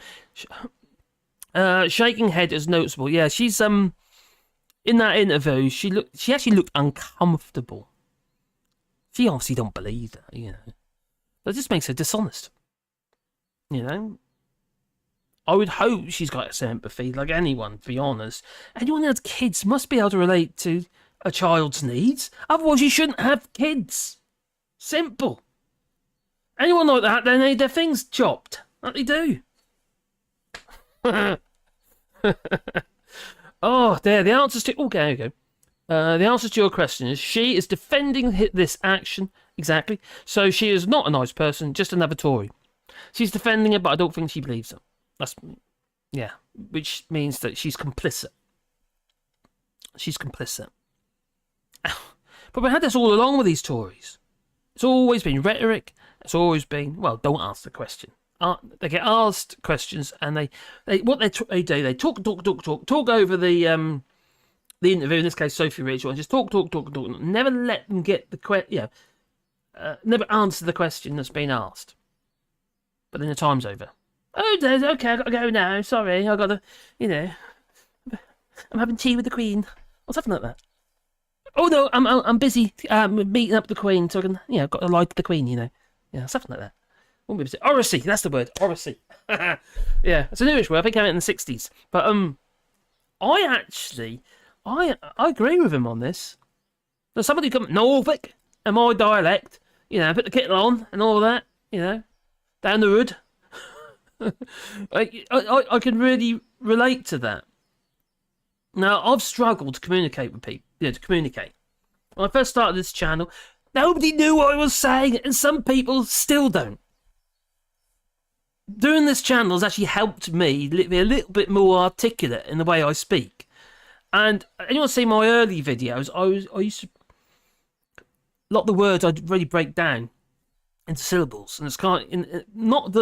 Shaking head is noticeable. Yeah, she's in that interview. She actually looked uncomfortable. She obviously don't believe that, you know. That just makes her dishonest. You know? I would hope she's got some empathy, like anyone, to be honest. Anyone who has kids must be able to relate to a child's needs. Otherwise, you shouldn't have kids. Simple. Anyone like that, they need their things chopped. Like they do. Oh, there, the answers to... Oh, there you go. The answer to your question is she is defending this action, exactly. So she is not a nice person, just another Tory. She's defending it, but I don't think she believes it. Yeah, which means that she's complicit. She's complicit. But we had this all along with these Tories. It's always been rhetoric. It's always been, well, don't ask the question. They get asked questions, and they talk over the interview. In this case, Sophie Rachel, and just talk. Never let them get the question. Never answer the question that's been asked. But then the time's over. Oh, okay, I got to go now. Sorry, I got to, I'm having tea with the Queen, or something like that. Oh no, I'm busy meeting up the Queen, so I can, got to lie to the Queen, something like that. Oracy, that's the word, oracy. Yeah, it's a newish word. I think it came out in the 60s. But I agree with him on this. There's somebody come Norfolk and my dialect, put the kettle on and all that, down the road. I can really relate to that. Now, I've struggled to communicate with people, to communicate. When I first started this channel, nobody knew what I was saying, and some people still don't. Doing this channel has actually helped me be a little bit more articulate in the way I speak. And anyone see my early videos, I used to... A lot of the words I'd really break down into syllables, and it's kind of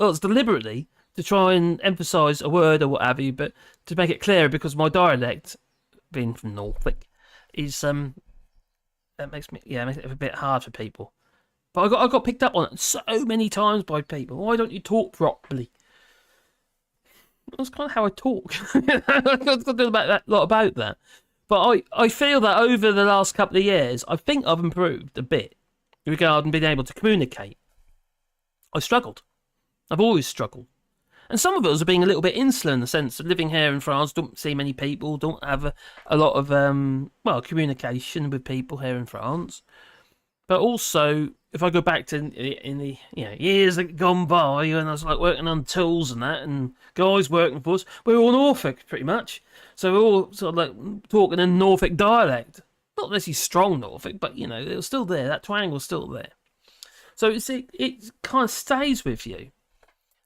it's deliberately to try and emphasise a word or what have you, but to make it clearer, because my dialect, being from Norfolk, is that makes it a bit hard for people. But I got picked up on it so many times by people. Why don't you talk properly? That's kind of how I talk. I've got to do a lot about that. But I feel that over the last couple of years, I think I've improved a bit regarding being able to communicate. I struggled. I've always struggled. And some of us are being a little bit insular in the sense of living here in France, don't see many people, don't have a lot of communication with people here in France. But also, if I go back to in the years that gone by, when I was working on tools and that, and guys working for us, we were all Norfolk pretty much. So we're all sort of talking in Norfolk dialect. Not necessarily strong Norfolk, but it was still there. That twang was still there. So it kind of stays with you.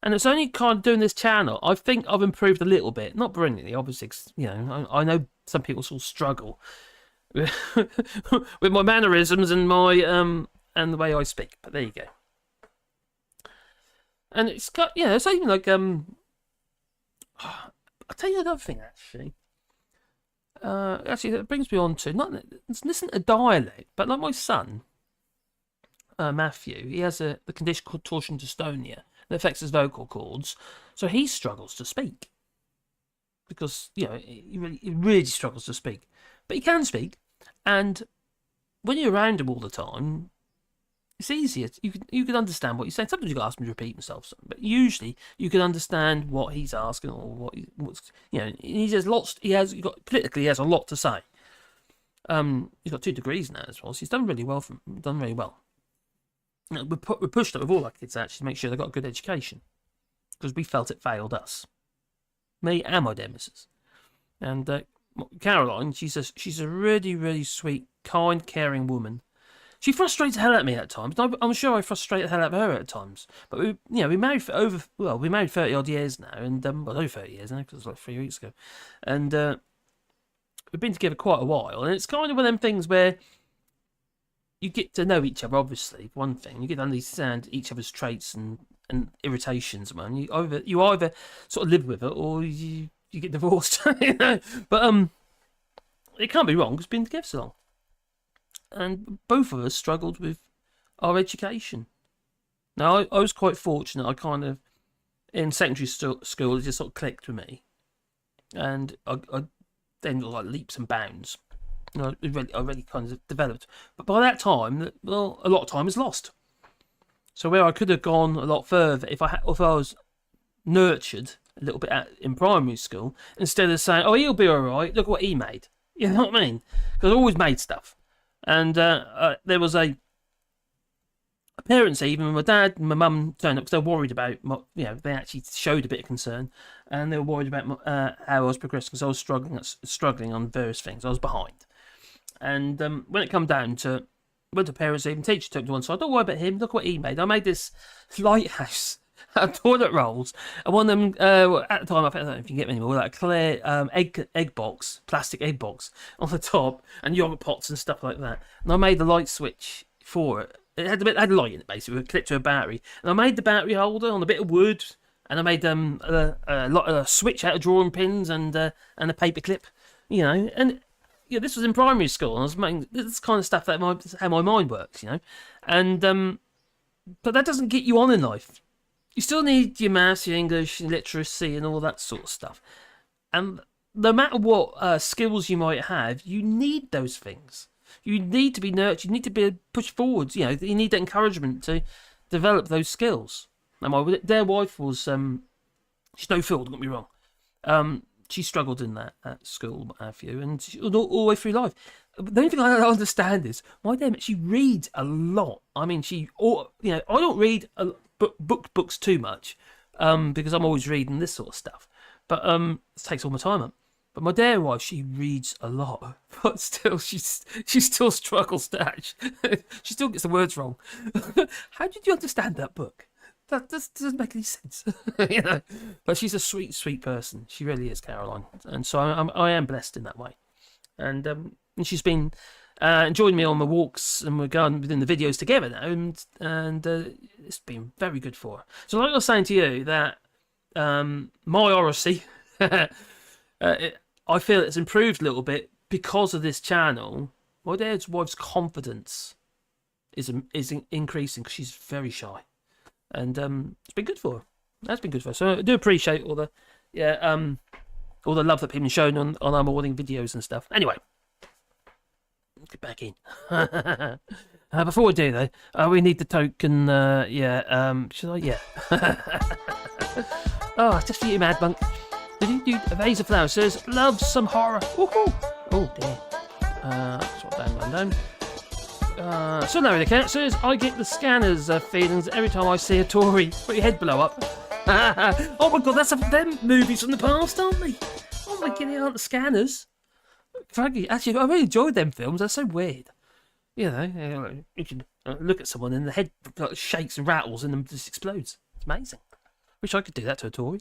And it's only kind of doing this channel, I think I've improved a little bit. Not brilliantly, obviously. I know some people still struggle with my mannerisms and my and the way I speak. But there you go. And it's got it's even like I'll tell you another thing actually. Actually, that brings me on to this isn't a dialect, but like my son, Matthew, he has the condition called torsion dystonia that affects his vocal cords, so he struggles to speak because he really struggles to speak, but he can speak, and when you're around him all the time, it's easier. You can understand what he's saying. Sometimes you got to ask him to repeat himself, but usually you can understand what he's asking or what's He has lots. He has a lot to say. He's got 2 degrees now as well, so he's done really well. Done really well. We pushed it with all our kids actually to make sure they got a good education, because we felt it failed us, me and my dear missus. And Caroline, she's a really, really sweet, kind, caring woman. She frustrates the hell out of me at times. I'm sure I frustrate the hell out of her at times. But we married for we married 30 odd years now, and well, over 30 years now because it was like 3 weeks ago, and we've been together quite a while, and it's kind of one of them things where you get to know each other. Obviously, one thing you get to understand each other's traits and irritations, man. You either sort of live with it or you get divorced, you know. But it can't be wrong because we've been together so long. And both of us struggled with our education. Now, I was quite fortunate. I kind of, in secondary school, it just sort of clicked with me. And I then like leaps and bounds. You know, I really kind of developed. But by that time, well, a lot of time is lost. So where I could have gone a lot further if I was nurtured a little bit in primary school, instead of saying, "Oh, he'll be all right. Look what he made." You know what I mean? Because I always made stuff. And there was a parents, even my dad and my mum turned up because they were worried about they actually showed a bit of concern, and they were worried about how I was progressing because I was struggling on various things. I was behind, and when it come down to went to parents, even teacher took me to one side. Don't worry about him. Look what he made. I made this lighthouse. Toilet rolls, and one of them at the time, I don't know if you can get them anymore, like a clear egg box, plastic egg box on the top, and yogurt pots and stuff like that. And I made the light switch for it. It had a light in it basically, clipped to a battery. And I made the battery holder on a bit of wood, and I made a switch out of drawing pins and a paper clip, you know. And this was in primary school, and I was making this kind of stuff how my mind works, you know. And but that doesn't get you on in life. You still need your maths, your English, your literacy, and all that sort of stuff. And no matter what skills you might have, you need those things. You need to be nurtured. You need to be pushed forwards. You know, you need that encouragement to develop those skills. And my dear wife was, she's no fool, don't get me wrong. She struggled in that at school, what have you, and all the way through life. The only thing I don't understand is my dad. She reads a lot. I mean, I don't read books too much, because I'm always reading this sort of stuff. But it takes all my time up. But my dear wife, she reads a lot, but still, she still struggles to she still gets the words wrong. How did you understand that book? That doesn't make any sense, you know. But she's a sweet, sweet person. She really is, Caroline, and so I am blessed in that way. And she's been joined me on my walks, and we're going within the videos together now, and it's been very good for her. So, like I was saying to you, that my oracy, I feel it's improved a little bit because of this channel. My dad's wife's confidence is increasing because she's very shy, and it's been good for her. That's been good for her. So I do appreciate all the love that people have shown on our morning videos and stuff. Anyway. Get back in. Before we do though, we need the token. Should I? Yeah. Oh, it's just for you, Mad Monk. A vase of flowers says, "Love some horror." Woohoo! Oh dear. Swap down. So Larry the Cat says, "I get the scanners feelings every time I see a Tory. Put your head blow up." Oh my God, that's them movies from the past, aren't they? Oh my God, they aren't the scanners. Frankly, actually, I really enjoyed them films. They're so weird. You know, you can look at someone and the head shakes and rattles and then just explodes. It's amazing. Wish I could do that to a Tory.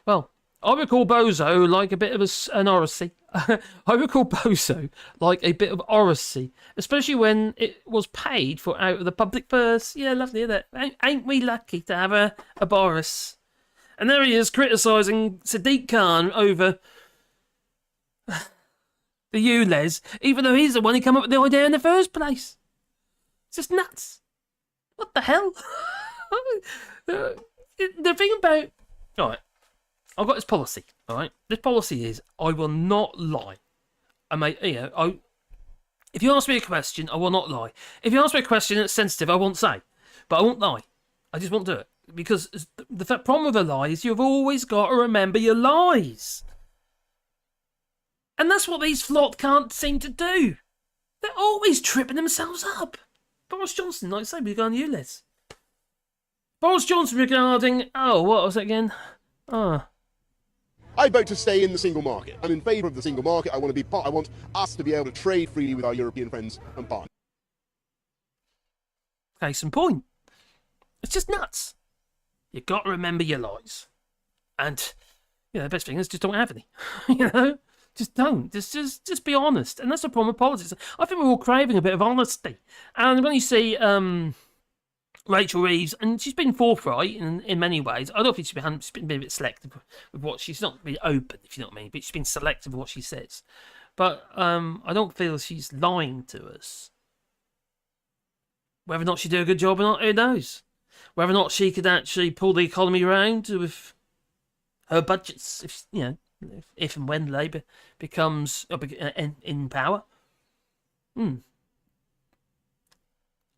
Well, I recall Bozo like a bit of an oracy. I recall Bozo like a bit of oracy, especially when it was paid for out of the public purse. Yeah, lovely, isn't it? Ain't we lucky to have a Boris? And there he is criticising Sadiq Khan over the ULEZ, even though he's the one who came up with the idea in the first place. It's just nuts. What the hell? The thing about... Alright, I've got this policy, alright? This policy is, I will not lie. If you ask me a question, I will not lie. If you ask me a question that's sensitive, I won't say. But I won't lie. I just won't do it. Because the problem with a lie is you've always got to remember your lies. And that's what these flot can't seem to do. They're always tripping themselves up. Boris Johnson, like I say, regarding ULEZ. Boris Johnson regarding... Oh, what was it again? I vote to stay in the single market. I'm in favour of the single market. I want us to be able to trade freely with our European friends and partners. Case in point. It's just nuts. You got to remember your lies. And, the best thing is just don't have any. Just don't. Just be honest. And that's the problem with politics. I think we're all craving a bit of honesty. And when you see Rachel Reeves, and she's been forthright in many ways. I don't think she's been a bit selective with what she's not been open, if you know what I mean, but she's been selective with what she says. But I don't feel she's lying to us. Whether or not she do a good job or not, who knows? Whether or not she could actually pull the economy around with her budgets, if and when Labour becomes in power. I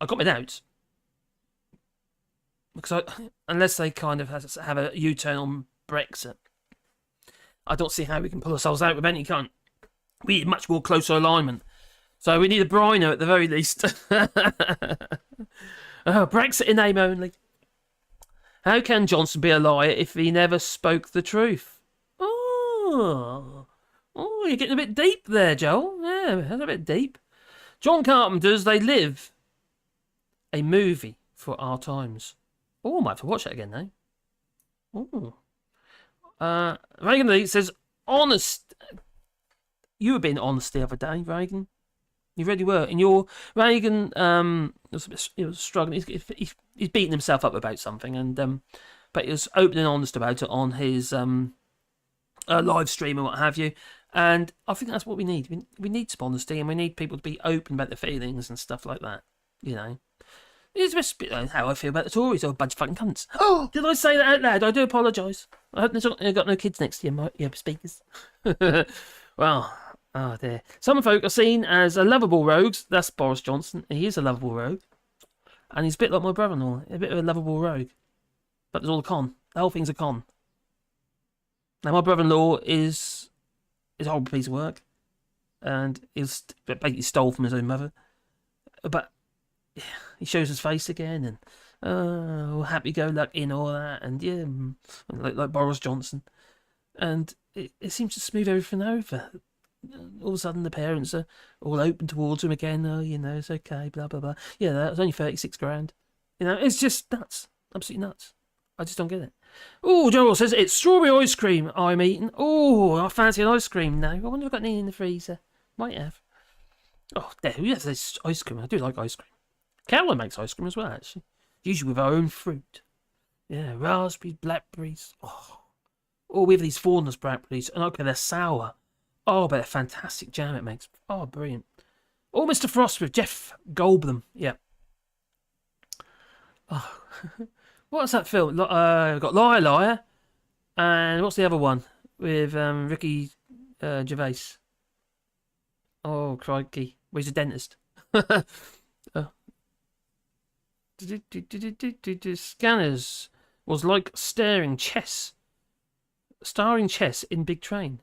got my doubts. Because unless they kind of have a U-turn on Brexit, I don't see how we can pull ourselves out with any kind. We need much more closer alignment. So we need a briner at the very least. Brexit in name only. How can Johnson be a liar if he never spoke the truth? Oh, you're getting a bit deep there, Joel. Yeah, that's a bit deep. John Carpenter's They Live, a movie for our times. Oh, I might have to watch that again now. Oh. Reagan Lee says, honest. You were being honest the other day, Reagan. You really were. And Reagan he was struggling. He's beating himself up about something, and but he was open and honest about it on his live stream and what have you. And I think that's what we need. We need some honesty, and we need people to be open about their feelings and stuff like that. It's just how I feel about the Tories. They're a bunch of fucking cunts. Oh, did I say that out loud? I do apologise. I hope you've got no kids next to your speakers. Well, oh dear. Some folk are seen as a lovable rogues. That's Boris Johnson. He is a lovable rogue. And he's a bit like my brother-in-law. A bit of a lovable rogue. But there's all a con. The whole thing's a con. Now, my brother-in-law is a horrible piece of work. And he's basically stole from his own mother. But he shows his face again, and happy-go-lucky and all that, and yeah, like Boris Johnson, and it seems to smooth everything over. All of a sudden, the parents are all open towards him again. Oh, it's okay, blah blah blah. Yeah, that was only 36 grand. It's just nuts, absolutely nuts. I just don't get it. Oh, Joel says it's strawberry ice cream I'm eating. Oh, I fancy an ice cream now. I wonder if I've got any in the freezer. Might have. Oh, there. Who has this ice cream? I do like ice cream. Caroline makes ice cream as well, actually. Usually with our own fruit. Yeah, raspberries, blackberries. Oh, we have these Fordness blackberries. And okay, they're sour. Oh, but they're fantastic jam it makes. Oh, brilliant. Oh, Mr. Frost with Jeff Goldblum. Yeah. Oh, what's that film? We've got Liar Liar. And what's the other one? With Ricky Gervais. Oh, crikey. Well, he's a dentist. Scanners was like starring chess in Big Train.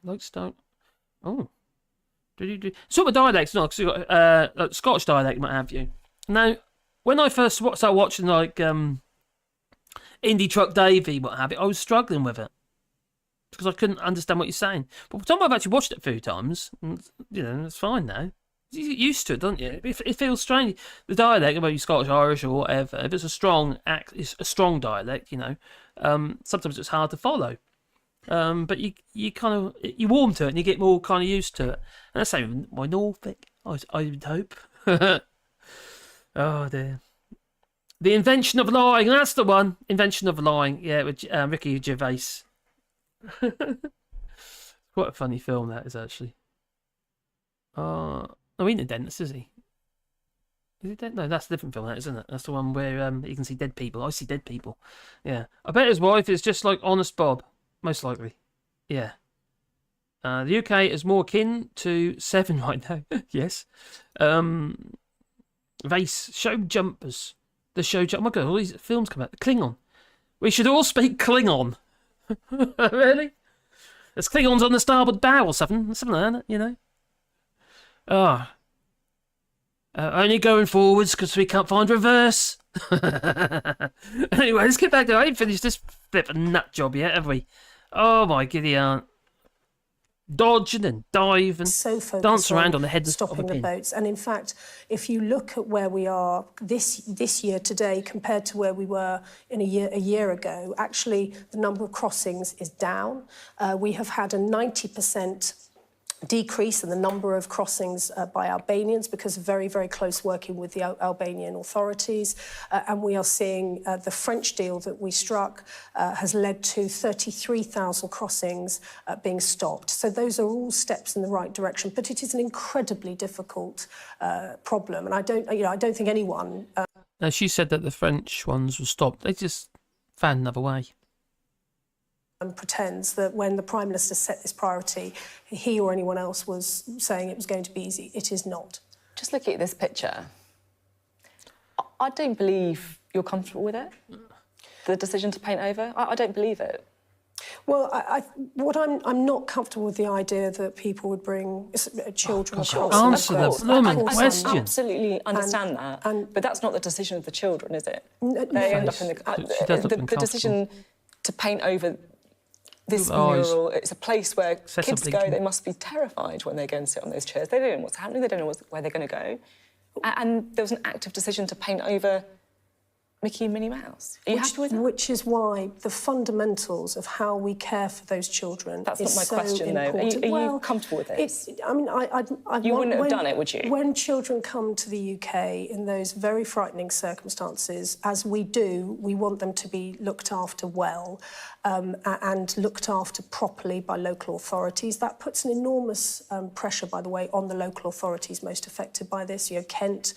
Oh. Sort of dialects, no, because you've got like Scottish dialect, what have you. Now, when I first started watching like Indie Truck Davy, what have you, I was struggling with it because I couldn't understand what you're saying. But by the time I've actually watched it a few times, it's fine now. You get used to it, don't you? It feels strange. The dialect, whether you're Scottish, Irish, or whatever, if it's a strong dialect, sometimes it's hard to follow. But you kind of warm to it and you get more kind of used to it. And that's same my Norfolk, I would hope. Oh dear. The Invention of Lying, that's the one. Invention of Lying, yeah, with Ricky Gervais. Quite a funny film that is actually. No, he ain't a dentist, is he? Is he dead? No, that's a different film, that, isn't it? That's the one where you can see dead people. I see dead people. Yeah. I bet his wife is just like Honest Bob. Most likely. Yeah. The UK is more akin to Seven right now. Yes. Vase. Show Jumpers. The show jump. Oh my god, all these films come out. Klingon. We should all speak Klingon. Really? There's Klingons on the starboard bow or something. Something like that, only going forwards because we can't find reverse. Anyway, let's get back to it. I ain't finished this flip nut job yet, have we? Oh my giddy aunt. dodging and diving, so focused dance around on the head of a stopping the pin. boats. And in fact, if you look at where we are this year today compared to where we were in a year ago, actually the number of crossings is down. We have had a 90% decrease in the number of crossings by Albanians because of very, very close working with the Albanian authorities. And we are seeing the French deal that we struck has led to 33,000 crossings being stopped. So those are all steps in the right direction, but it is an incredibly difficult problem. And I don't think anyone... Now, she said that the French ones were stopped. They just found another way. Pretends that when the Prime Minister set this priority, he or anyone else was saying it was going to be easy. It is not. Just looking at this picture, I don't believe you're comfortable with it, the decision to paint over. I don't believe it. Well, I'm not comfortable with the idea that people would bring children across. Answer the blooming question. I absolutely understand that, but that's not the decision of the children, is it? They end up in the decision to paint over this mural. It's a place where kids go. They must be terrified when they go and sit on those chairs. They don't know what's happening. They don't know where they're going to go. And there was an active decision to paint over Mickey and Minnie Mouse. Are you happy with that? Which is why the fundamentals of how we care for those children That's is not my so question, important. though. Are you comfortable with this? You wouldn't have done it, would you? When children come to the UK in those very frightening circumstances, as we do, we want them to be looked after well and looked after properly by local authorities. That puts an enormous pressure, by the way, on the local authorities most affected by this. You know, Kent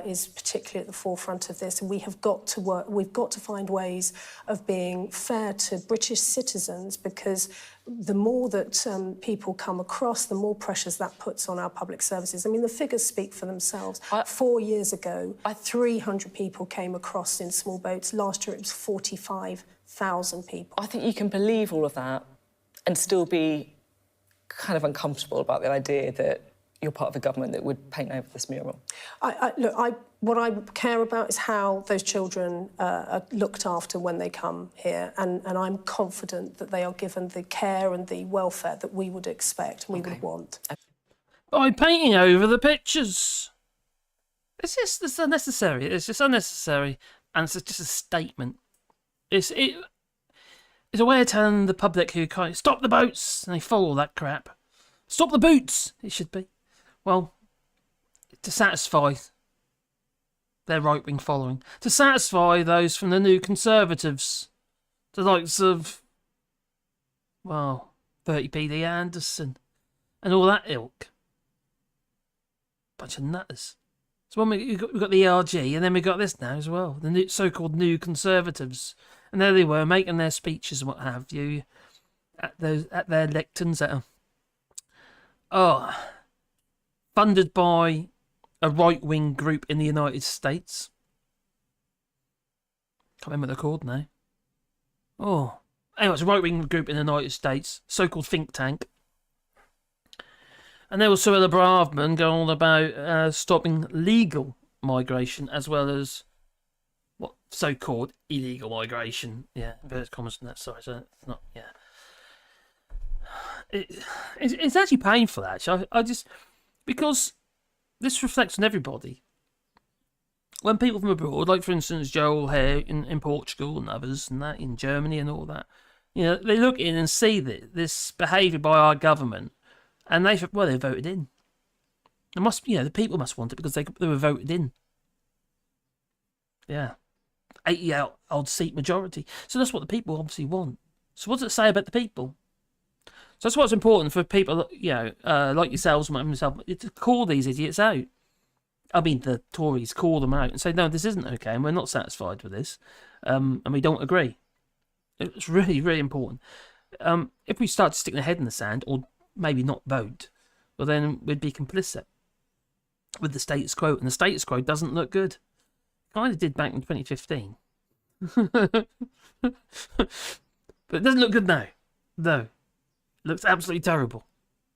is particularly at the forefront of this, and we have got to work. We've got to find ways of being fair to British citizens, because the more that people come across, the more pressures that puts on our public services. I mean, the figures speak for themselves. 4 years ago, 300 people came across in small boats. Last year, it was 45,000 people. I think you can believe all of that and still be kind of uncomfortable about the idea that you're part of a government that would paint over this mural. What I care about is how those children are looked after when they come here, and I'm confident that they are given the care and the welfare that we would expect and we would want. By painting over the pictures. It's unnecessary. It's just unnecessary, and it's just a statement. It's a way of telling the public who can't stop the boats, and they follow all that crap. Stop the boots, it should be. Well, to satisfy their right-wing following, to satisfy those from the New Conservatives, the likes of, well, 30PD Anderson and all that ilk. Bunch of nutters. So when we've got the ERG, and then we've got this now as well, the so-called New Conservatives. And there they were, making their speeches and what have you, at their lecterns funded by a right-wing group in the United States. Can't remember what they're called now. Anyway, it's a right-wing group in the United States, so-called think tank. And there was Cyrilla Braverman going on about stopping legal migration as well as what so-called illegal migration. Yeah, inverted commas on that. Sorry, so it's not. Yeah, it's actually painful. Actually, I just because this reflects on everybody. When people from abroad, like for instance Joel here in Portugal and others and that in Germany and all that, you know, they look in and see this behaviour by our government, and they voted in. The people must want it because they were voted in. Yeah, 80-odd seat majority. So that's what the people obviously want. So what does it say about the people? So that's what's important for people, like yourselves and myself, to call these idiots out. I mean, the Tories call them out and say, no, this isn't okay, and we're not satisfied with this, and we don't agree. It's really, really important. If we start to stick their head in the sand, or maybe not vote, well, then we'd be complicit with the status quo, and the status quo doesn't look good. Kind of did back in 2015. But it doesn't look good now. No. It looks absolutely terrible.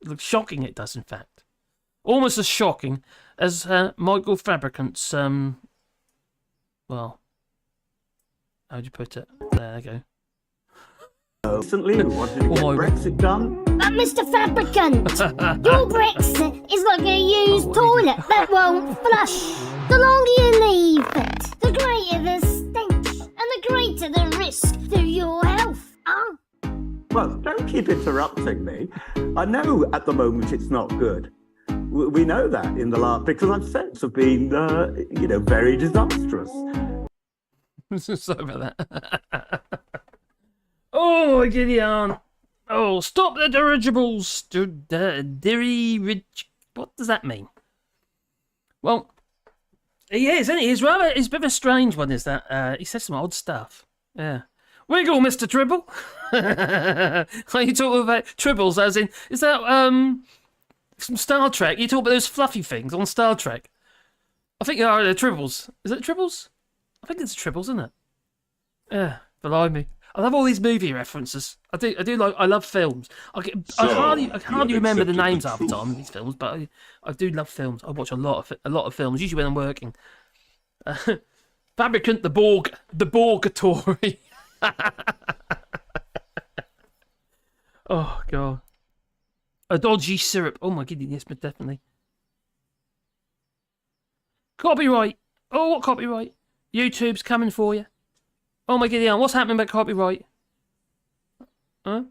It looks shocking, it does, in fact. Almost as shocking as Michael Fabricant's, well, how'd you put it? There you go. Recently, we wanted to get Oh, my- Brexit done. Mr. Fabricant, your Brexit is like a used toilet that won't flush. The longer you leave it, the greater the stench, and the greater the risk to your health. Oh. Well, don't keep interrupting me. I know at the moment it's not good. We know that in the last, because I've said have been, very disastrous. Sorry about that. Oh, Gideon. Oh, stop the dirigibles. What does that mean? Well, he is, isn't he? He's a bit of a strange one, is that? He says some odd stuff. Yeah. Wiggle, Mr. Tribble. Are you talking about tribbles as in, is that, from Star Trek? You talk about those fluffy things on Star Trek. I think they are the tribbles. Is it tribbles? I think it's tribbles, isn't it? Yeah, blimey. I love all these movie references. I love films. I hardly remember the names half the time of these films, but I do love films. I watch a lot of films, usually when I'm working. Fabricant, the Borgatory. Oh god. A dodgy syrup. Oh my goodness, yes, but definitely. Copyright. Oh, what copyright? YouTube's coming for you. Oh my goodness, what's happening about copyright? Huh?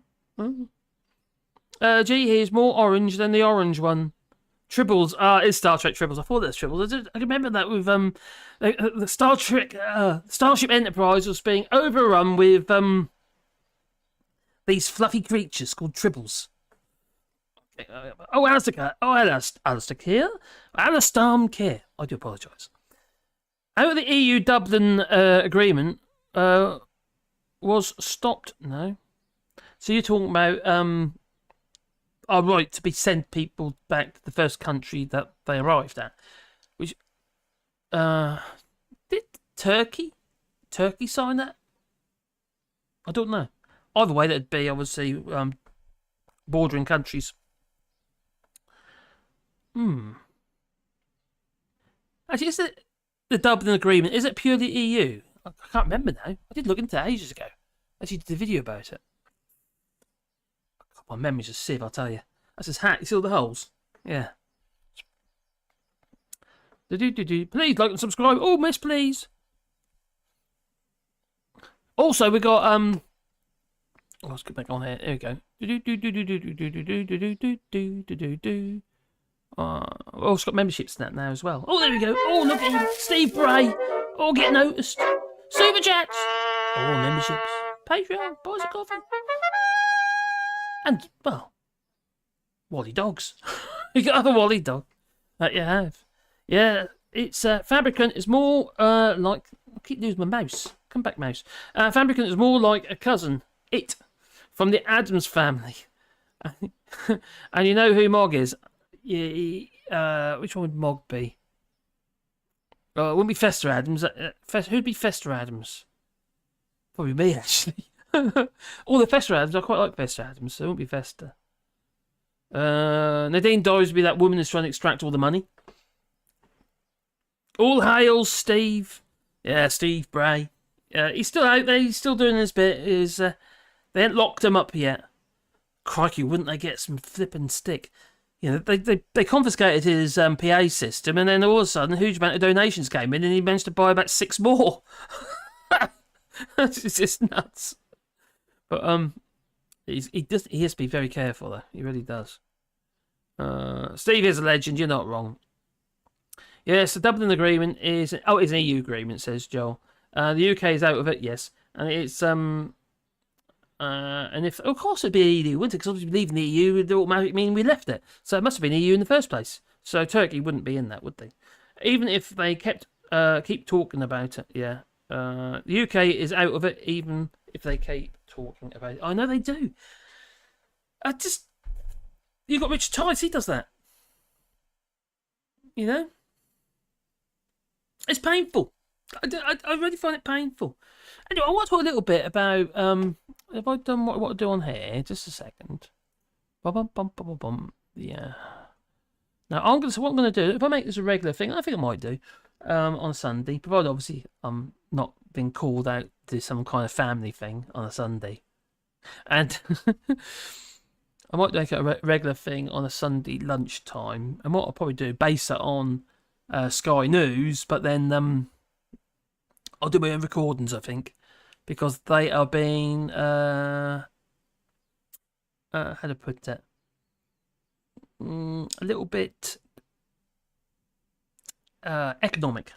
G, here's more orange than the orange one. Tribbles. It's Star Trek Tribbles. I thought that was Tribbles. I remember that with the Star Trek Starship Enterprise was being overrun with these fluffy creatures called Tribbles. Alistair here. Alistair here. I do apologise. Out of the EU Dublin agreement was stopped. No. So you're talking about our right to be sent people back to the first country that they arrived at, which did Turkey sign that? I don't know. Either way, that'd be obviously bordering countries. Actually, is it the Dublin Agreement? Is it purely EU? I can't remember now. I did look into it ages ago. Actually, did a video about it. My memory's a sieve, I'll tell you. That's his hat. You see all the holes? Yeah. Please like and subscribe. Oh, miss, please. Also, we got let's get back on here. There we go. Oh, it's got memberships in that now as well. Oh, there we go. Oh, look at him. Steve Bray. Oh, get noticed. Super chats. Oh, memberships. Patreon. Buys a coffee. And, well, Wally dogs. You got other Wally dog that you have. Yeah, it's Fabricant is more like. I keep losing my mouse. Come back, mouse. Fabricant is more like a cousin. It from the Addams family. And you know who Mog is? Which one would Mog be? It wouldn't be Fester Adams. Who'd be Fester Adams? Probably me, actually. All the Fester Adams, I quite like Fester Adams, so it won't be Fester. Nadine Dorries would be that woman who's trying to extract all the money. All hail Steve. Yeah, Steve Bray. He's still out there, he's still doing his bit. They ain't locked him up yet. Crikey, wouldn't they get some flippin' stick? You know, they confiscated his PA system, and then all of a sudden a huge amount of donations came in, and he managed to buy about 6 more. It's just nuts. But he has to be very careful though. He really does. Steve is a legend. You're not wrong. Yes, the Dublin Agreement is it's an EU agreement, says Joel. The UK is out of it. Yes, and it's and if of course it'd be EU, wouldn't it? Because obviously leaving the EU would automatically mean we left it. So it must have been EU in the first place. So Turkey wouldn't be in that, would they? Even if they keep talking about it. Yeah. The UK is out of it, even if they keep talking about it. I know they do. You got Richard Tice, he does that. You know? It's painful. I really find it painful. Anyway, I want to talk a little bit about, have I done what I want to do on here? Just a second. Yeah. Now, what I'm going to do, if I make this a regular thing, I think I might do, on Sunday, provided obviously I'm not being called out to some kind of family thing on a Sunday. And I might make it a regular thing on a Sunday lunchtime. And what I'll probably do, base it on Sky News, but then I'll do my own recordings, I think, because they are being how to put that, a little bit economic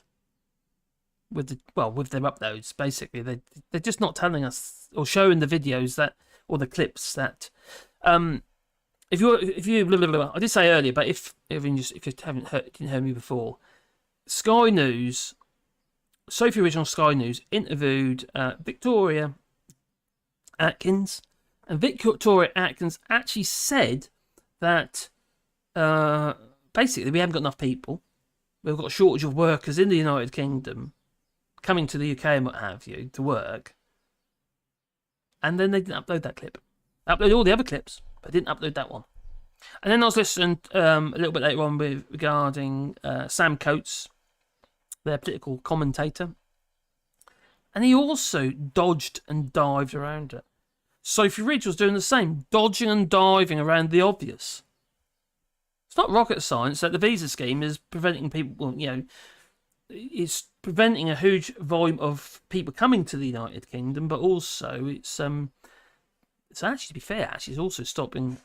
with their uploads. Basically, they're just not telling us or showing the videos that, or the clips that if you blah, blah, blah, I did say earlier, but if you didn't hear me before, Sky News, Sophy Original Sky News interviewed Victoria Atkins, and Victoria Atkins actually said that basically we haven't got enough people. We've got a shortage of workers in the United Kingdom coming to the UK and what have you to work. And then they didn't upload that clip. Upload all the other clips, but didn't upload that one. And then I was listening a little bit later on regarding Sam Coates, their political commentator. And he also dodged and dived around it. Sophy Ridge was doing the same, dodging and diving around the obvious. It's not rocket science that the visa scheme is preventing people, it's preventing a huge volume of people coming to the United Kingdom, but also it's actually, to be fair, it's also stopping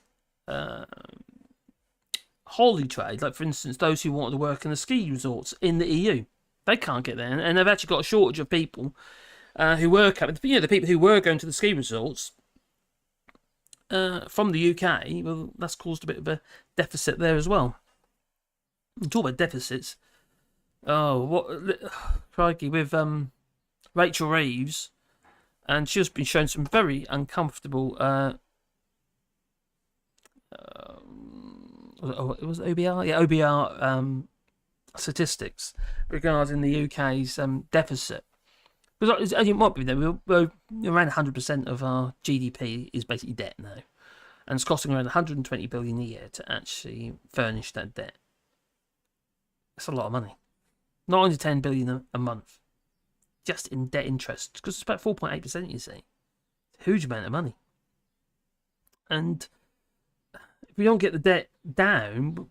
holy trade. Like, for instance, those who want to work in the ski resorts in the EU, they can't get there, and they've actually got a shortage of people who were coming. The people who were going to the ski resorts from the UK. Well, that's caused a bit of a deficit there as well. And talk about deficits. Crikey, with Rachel Reeves, and she's been shown some very uncomfortable. It was OBR, yeah, OBR statistics regarding the UK's deficit. Because as you might be there, we're around 100% of our GDP is basically debt now, and it's costing around 120 billion a year to actually furnish that debt. That's a lot of money. 9 to 10 billion a month, just in debt interest, because it's about 4.8%. You see, it's a huge amount of money. And if we don't get the debt down,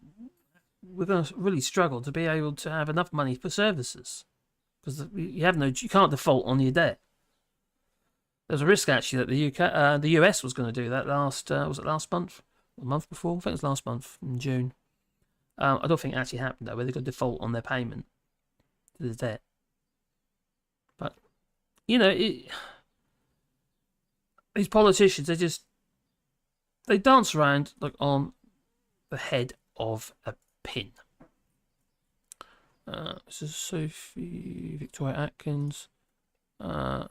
we're going to really struggle to be able to have enough money for services, because you can't default on your debt. There's a risk actually that the US was going to do that last month, or the month before? I think it was last month in June. I don't think it actually happened though, where they got default on their payment to the debt. But these politicians, they dance around like on the head of a pin. This is Sophy, Victoria Atkins. I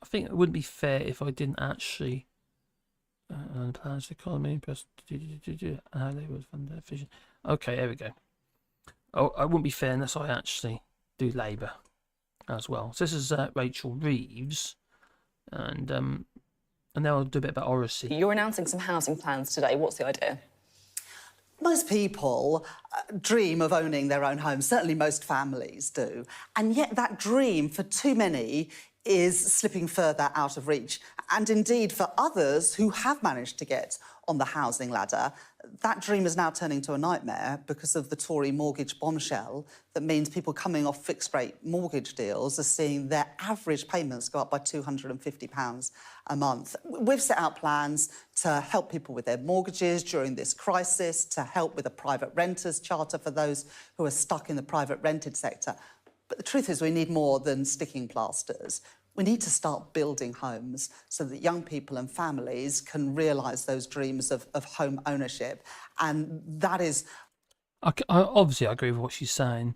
think it wouldn't be fair if I didn't actually plans the economy. How they would fund their vision. Okay, there we go. Oh, I wouldn't be fair unless I actually do Labour as well. So this is Rachel Reeves, and then I'll do a bit about oracy. You're announcing some housing plans today. What's the idea? Most people dream of owning their own home. Certainly most families do. And yet that dream, for too many, is slipping further out of reach. And indeed, for others who have managed to get on the housing ladder, that dream is now turning to a nightmare because of the Tory mortgage bombshell that means people coming off fixed-rate mortgage deals are seeing their average payments go up by £250 a month. We've set out plans to help people with their mortgages during this crisis, to help with a private renters charter for those who are stuck in the private rented sector. But the truth is we need more than sticking plasters. We need to start building homes so that young people and families can realise those dreams of home ownership. And that is... Obviously, I agree with what she's saying.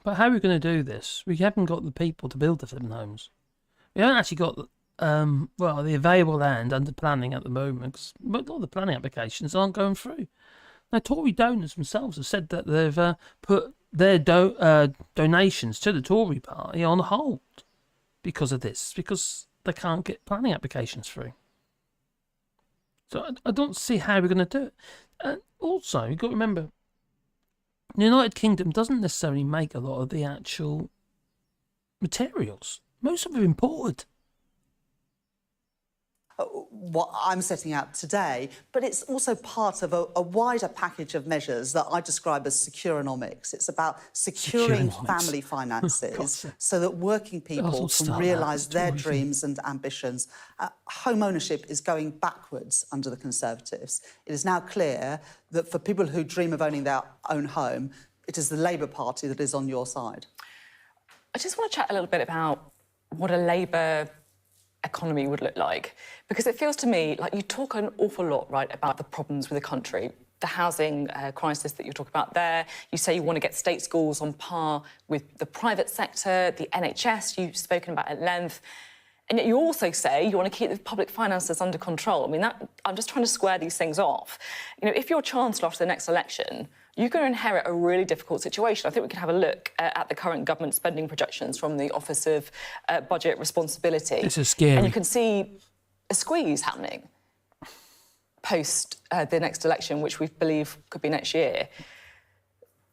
But how are we going to do this? We haven't got the people to build the flipping homes. We haven't actually got the available land under planning at the moment, because a lot of the planning applications aren't going through. Now, Tory donors themselves have said that they've put their donations to the Tory party on hold because of this, because they can't get planning applications through. So I don't see how we're going to do it. And also, you've got to remember, the United Kingdom doesn't necessarily make a lot of the actual materials. Most of them are imported. what I'm setting out today, but it's also part of a wider package of measures that I describe as securonomics. It's about securing family finances so that working people can realise their dreams and ambitions. Home ownership is going backwards under the Conservatives. It is now clear that for people who dream of owning their own home, it is the Labour Party that is on your side. I just want to chat a little bit about what a Labour economy would look like, because it feels to me like you talk an awful lot, right, about the problems with the country, the housing crisis that you're talking about there. You say you want to get state schools on par with the private sector, the NHS, you've spoken about at length. And yet you also say you want to keep the public finances under control. I mean, I'm just trying to square these things off. You know, if you're Chancellor after the next election, you're going to inherit a really difficult situation. I think we can have a look at the current government spending projections from the Office of Budget Responsibility. This is scary. And you can see a squeeze happening post the next election, which we believe could be next year.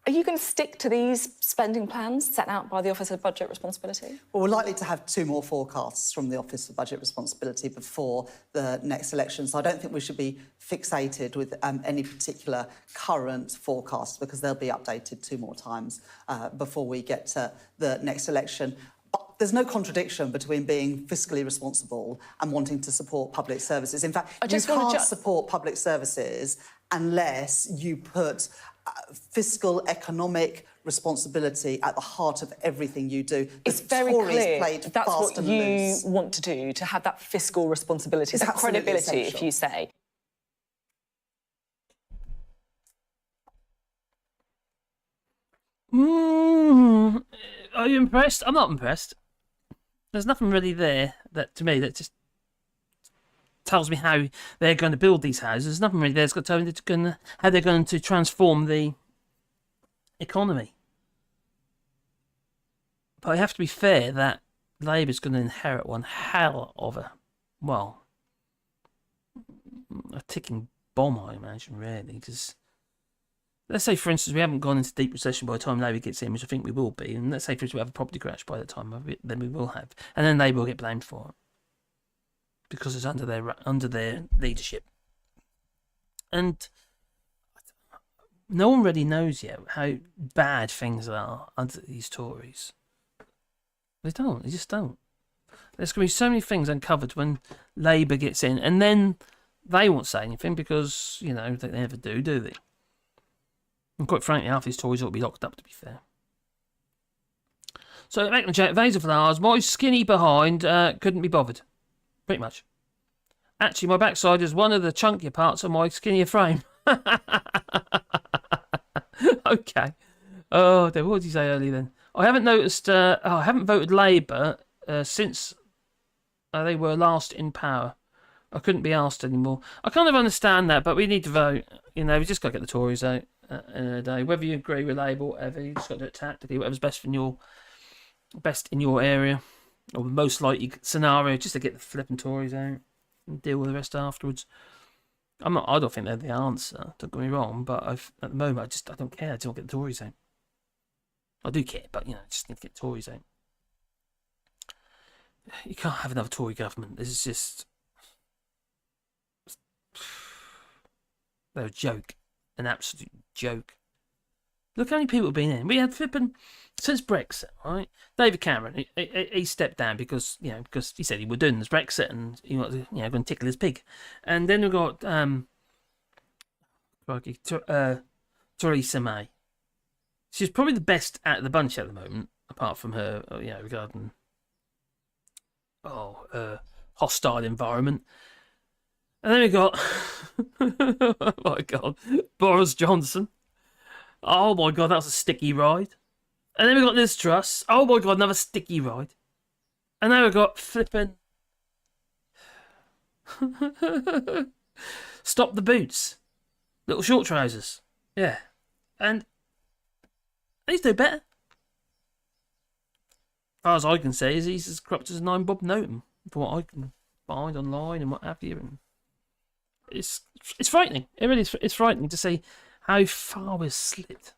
Are you going to stick to these spending plans set out by the Office of Budget Responsibility? Well, we're likely to have 2 more forecasts from the Office of Budget Responsibility before the next election, so I don't think we should be fixated with any particular current forecast, because they'll be updated 2 more times before we get to the next election. But there's no contradiction between being fiscally responsible and wanting to support public services. In fact, you can't support public services unless you put fiscal economic responsibility at the heart of everything you do. It's very clear that's what you want to do, to have that fiscal responsibility, that credibility, if you say. Are you impressed? I'm not impressed. There's nothing really there that, to me, that just tells me how they're going to build these houses. There's nothing really there that's got to tell me how they're going to transform the economy. But I have to be fair that Labour's going to inherit one hell of a ticking bomb, I imagine, really. Because let's say, for instance, we haven't gone into deep recession by the time Labour gets in, which I think we will be. And let's say, for instance, we have a property crash by the time then we will have. And then Labour will get blamed for it, because it's under their leadership. And no one really knows yet how bad things are under these Tories. They just don't. There's going to be so many things uncovered when Labour gets in, and then they won't say anything because, you know, they never do they? And quite frankly, half these Tories ought to be locked up, to be fair. So, back in the chat, vase of flowers, my skinny behind couldn't be bothered. Pretty much. Actually, my backside is one of the chunkier parts of my skinnier frame. Okay. Oh, what did you say earlier then? I haven't noticed. I haven't voted Labour since they were last in power. I couldn't be asked anymore. I kind of understand that, but we need to vote. You know, we just got to get the Tories out in a day. Whether you agree with Labour or whatever, you just got to do it tactically. Whatever's best in your area, or the most likely scenario, just to get the flipping Tories out and deal with the rest afterwards. I don't think they're the answer, don't get me wrong, but at the moment I don't care. I just want to get the Tories out. I do care, but I just need to get the Tories out. You can't have another Tory government. This is just, they're a joke, an absolute joke. Look how many people have been in. We had flipping since Brexit, right? David Cameron, he stepped down because he said he was doing this Brexit and he was going to tickle his pig. And then we've got Theresa May. She's probably the best out of the bunch at the moment, apart from her, regarding hostile environment. And then we got oh my God, Boris Johnson. Oh my God, that was a sticky ride. And then we got Liz Truss. Oh my God, another sticky ride. And then we got flipping Stop the Boots. Little short trousers. Yeah. And he's doing better. As far as I can say, he's as corrupt as 9 Bob Noten, from what I can find online and what have you. And it's frightening. It really is. It's frightening to see how far we've slipped.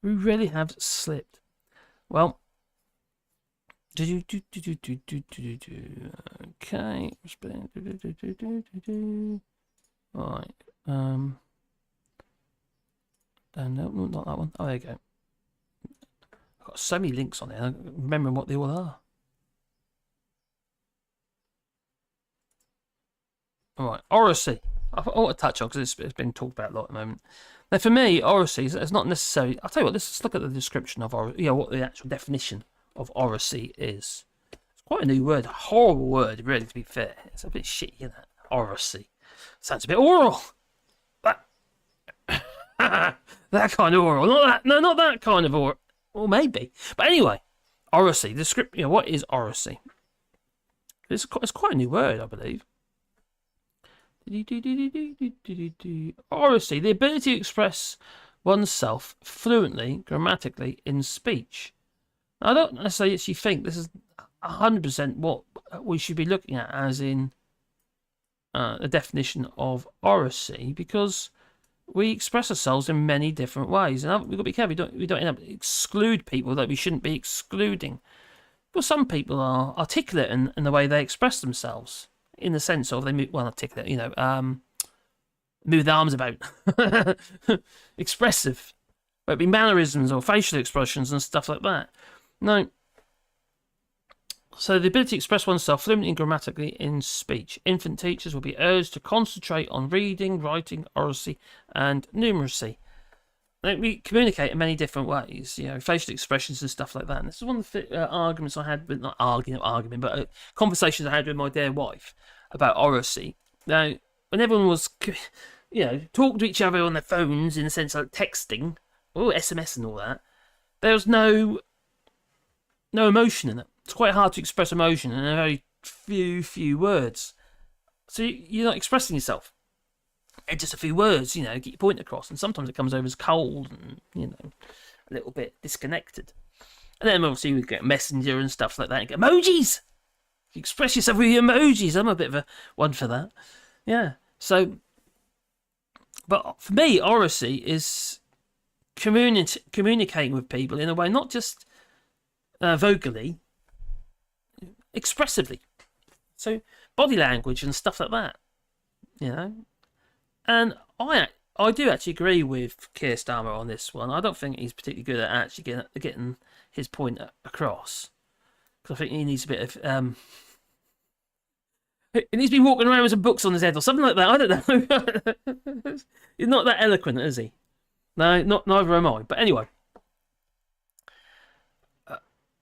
We really have slipped. Well, okay. Okay. Right. No, not that one. Oh, there you go. I've got so many links on there. I'm remembering what they all are. All right, oracy. I want to touch on because it's been talked about a lot at the moment. Now, for me, oracy is not necessarily. I'll tell you what. Let's look at the description of oracy. What the actual definition of oracy is. It's quite a new word, a horrible word, really. To be fair, it's a bit shitty, isn't it? Oracy sounds a bit oral. That kind of oral, not that. No, not that kind of oral. Well, maybe, but anyway, oracy. The script. What is oracy? It's quite a new word, I believe. Oracy, the ability to express oneself fluently, grammatically in speech. Now, I don't necessarily actually think this is 100% what we should be looking at as in the definition of oracy, because we express ourselves in many different ways, and we've got to be careful. We don't end up exclude people that we shouldn't be excluding. Because some people are articulate in the way they express themselves. In the sense of they move, articulate, move their arms about, expressive, whether it be mannerisms or facial expressions and stuff like that. No. So the ability to express oneself fluently and grammatically in speech. Infant teachers will be urged to concentrate on reading, writing, oracy, and numeracy. Now, we communicate in many different ways, facial expressions and stuff like that. And this is one of the arguments I had, not argument, but conversations I had with my dear wife about oracy. Now, when everyone was, talking to each other on their phones in the sense of texting, SMS and all that, there was no emotion in it. It's quite hard to express emotion in a very few words. So you're not expressing yourself. And just a few words, get your point across, and sometimes it comes over as cold and, a little bit disconnected. And then obviously we get Messenger and stuff like that, and get emojis! You express yourself with your emojis. I'm a bit of a one for that. Yeah. So, but for me, oracy is communicating with people in a way, not just vocally, expressively. So body language and stuff like that, And I do actually agree with Keir Starmer on this one. I don't think he's particularly good at actually getting his point across. Because I think he needs a bit of... he needs to be walking around with some books on his head or something like that. I don't know. He's not that eloquent, is he? No, neither am I. But anyway.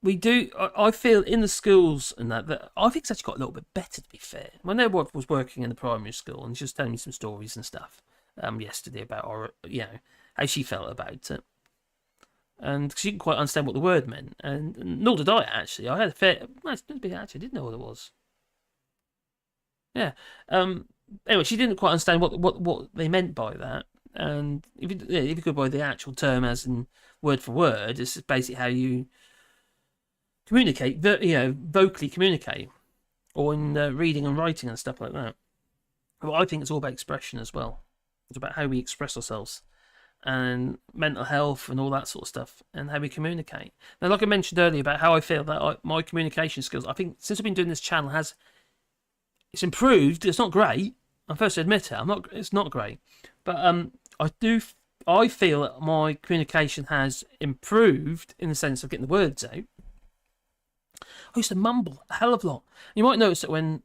We do... I feel in the schools and that I think it's actually got a little bit better, to be fair. My neighbour was working in the primary school and she was telling me some stories and stuff yesterday about, how she felt about it. And she didn't quite understand what the word meant. And nor did I, actually. I had a fair... I didn't know what it was. Yeah. Anyway, she didn't quite understand what they meant by that. And if you go by the actual term as in word for word, it's basically how you... communicate, vocally communicate, or in reading and writing and stuff like that. Well, I think it's all about expression as well. It's about how we express ourselves and mental health and all that sort of stuff and how we communicate. Now, like I mentioned earlier about how I feel that my communication skills, I think since I've been doing this channel, it's improved. It's not great. I'm first to admit it. It's not great, but I feel that my communication has improved in the sense of getting the words out. I used to mumble a hell of a lot. You might notice that when,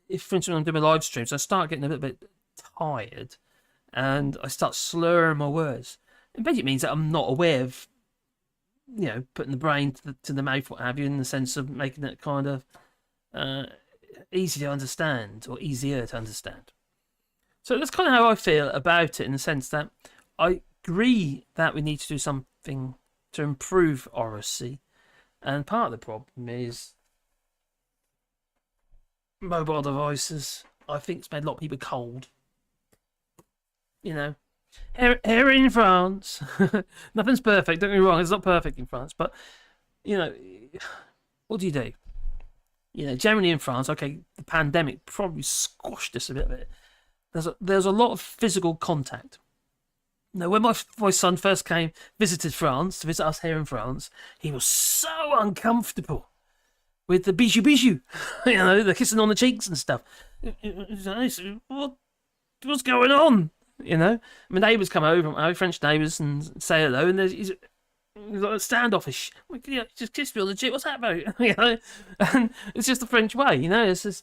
if for instance I'm doing my live streams, I start getting a little bit tired and I start slurring my words. It basically means that I'm not aware of, putting the brain to the mouth, what have you, in the sense of making it kind of easy to understand or easier to understand. So that's kind of how I feel about it in the sense that I agree that we need to do something to improve oracy. And part of the problem is mobile devices. I think it's made a lot of people cold. Here in France, nothing's perfect. Don't get me wrong, it's not perfect in France. But, what do you do? Generally in France, okay, the pandemic probably squashed this a bit. There's a lot of physical contact. Now, when my son first visited France, to visit us here in France, he was so uncomfortable with the bijou bijou, you know, the kissing on the cheeks and stuff. What's going on? You know, my neighbours come over, my French neighbours, and say hello, and he's like standoffish. Just kiss me on the cheek. What's that about? You know, and it's just the French way. You know, it's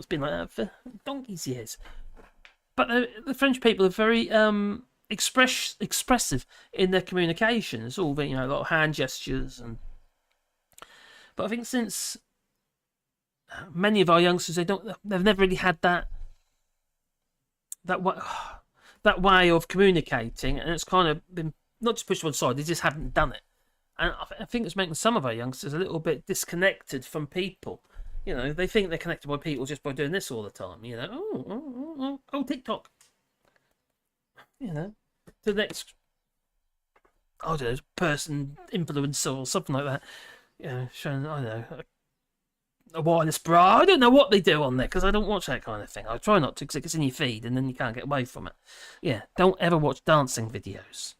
been like that for donkey's years. But the French people are very expressive in their communication. It's all, you know, a lot of hand gestures But I think since many of our youngsters, they've never really had that way of communicating, and it's kind of been not just pushed to one side. They just haven't done it, and I think it's making some of our youngsters a little bit disconnected from people. You know, they think they're connected by people just by doing this all the time. You know, oh, TikTok. You know, the next, I don't know, person, influencer or something like that. You know, showing, I don't know, a wireless bra. I don't know what they do on there because I don't watch that kind of thing. I try not to because it gets in your feed and then you can't get away from it. Yeah, don't ever watch dancing videos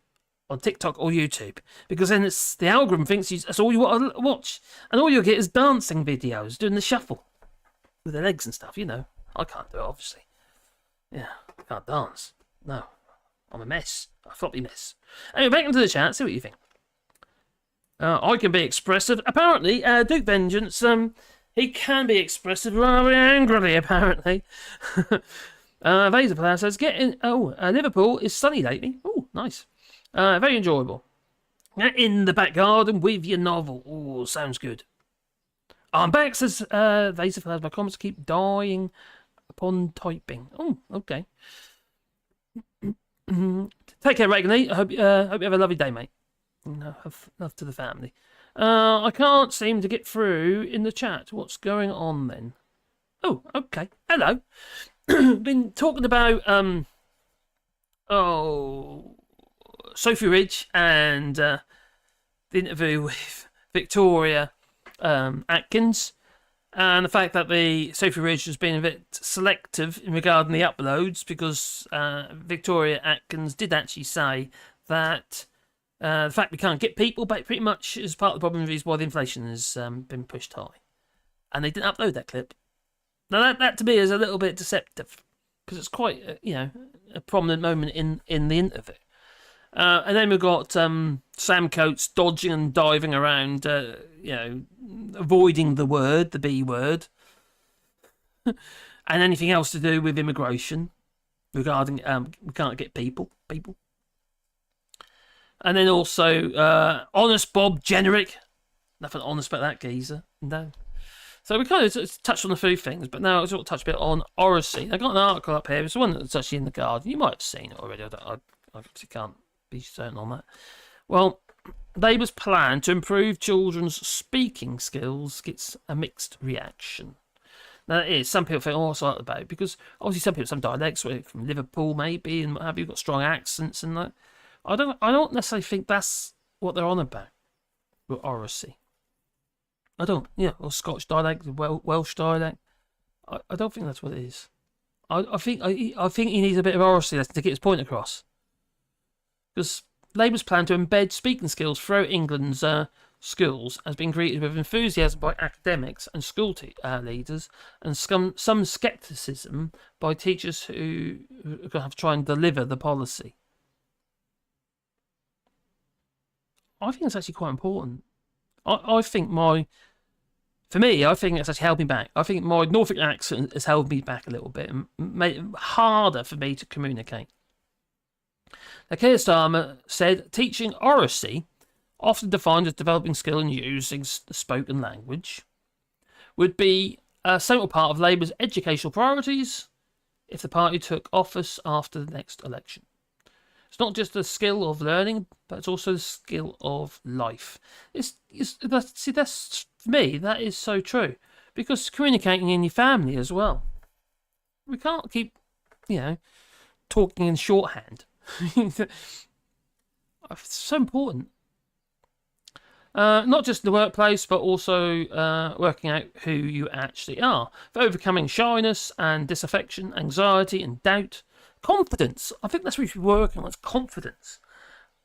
on TikTok or YouTube because then the algorithm thinks that's all you want to watch, and all you'll get is dancing videos doing the shuffle with their legs and stuff. You know, I can't do it, obviously. Yeah, I can't dance. No, I'm a mess, a floppy mess. Anyway, back into the chat. See what you think. I can be expressive. Apparently, Duke Vengeance, he can be expressive rather angrily, apparently. Vaser says, Liverpool is sunny lately. Oh, nice. Very enjoyable. In the back garden with your novel. Oh, sounds good. I'm back, says Vaser. My comments keep dying upon typing. Oh, okay. Take care, Regan. I hope you have a lovely day, mate. No, love to the family. I can't seem to get through in the chat. What's going on then? Oh, okay. Hello. Been talking about Sophy Ridge and the interview with Victoria Atkins, and the fact that the Sophy Ridge has been a bit selective in regarding the uploads because Victoria Atkins did actually say that the fact we can't get people back pretty much is part of the problem is why the inflation has been pushed high. And they didn't upload that clip. Now that to me is a little bit deceptive because it's quite a prominent moment in the interview. And then we've got Sam Coates dodging and diving around, avoiding the B word, and anything else to do with immigration regarding we can't get people. And then also honest Bob Generic. Nothing honest about that geezer. No. So we kind of touched on a few things, but now I sort of touch a bit on oracy. I got an article up here. It's one that's actually in the Guardian. You might have seen it already. I obviously can't be certain on that. Well, Labour's plan to improve children's speaking skills gets a mixed reaction. Now, it is. Some people think, what's that about? Because obviously some people, some dialects from Liverpool maybe, and what have you, got strong accents and that. I don't necessarily think that's what they're on about with oracy. I don't. Yeah, or Scottish dialect, Welsh dialect. I don't think that's what it is. I think he needs a bit of oracy to get his point across. Because Labour's plan to embed speaking skills throughout England's schools has been greeted with enthusiasm by academics and school leaders, and some scepticism by teachers who are going to have to try and deliver the policy. I think it's actually quite important. I think it's actually held me back. I think my Norfolk accent has held me back a little bit and made it harder for me to communicate. Now, Keir Starmer said teaching oracy, often defined as developing skill in using the spoken language, would be a central part of Labour's educational priorities if the party took office after the next election. It's not just the skill of learning, but it's also the skill of life. That's for me, that is so true. Because communicating in your family as well. We can't keep, talking in shorthand. It's so important. Not just in the workplace, but also working out who you actually are. For overcoming shyness and disaffection, anxiety and doubt. Confidence. I think that's what you should be working on. It's confidence.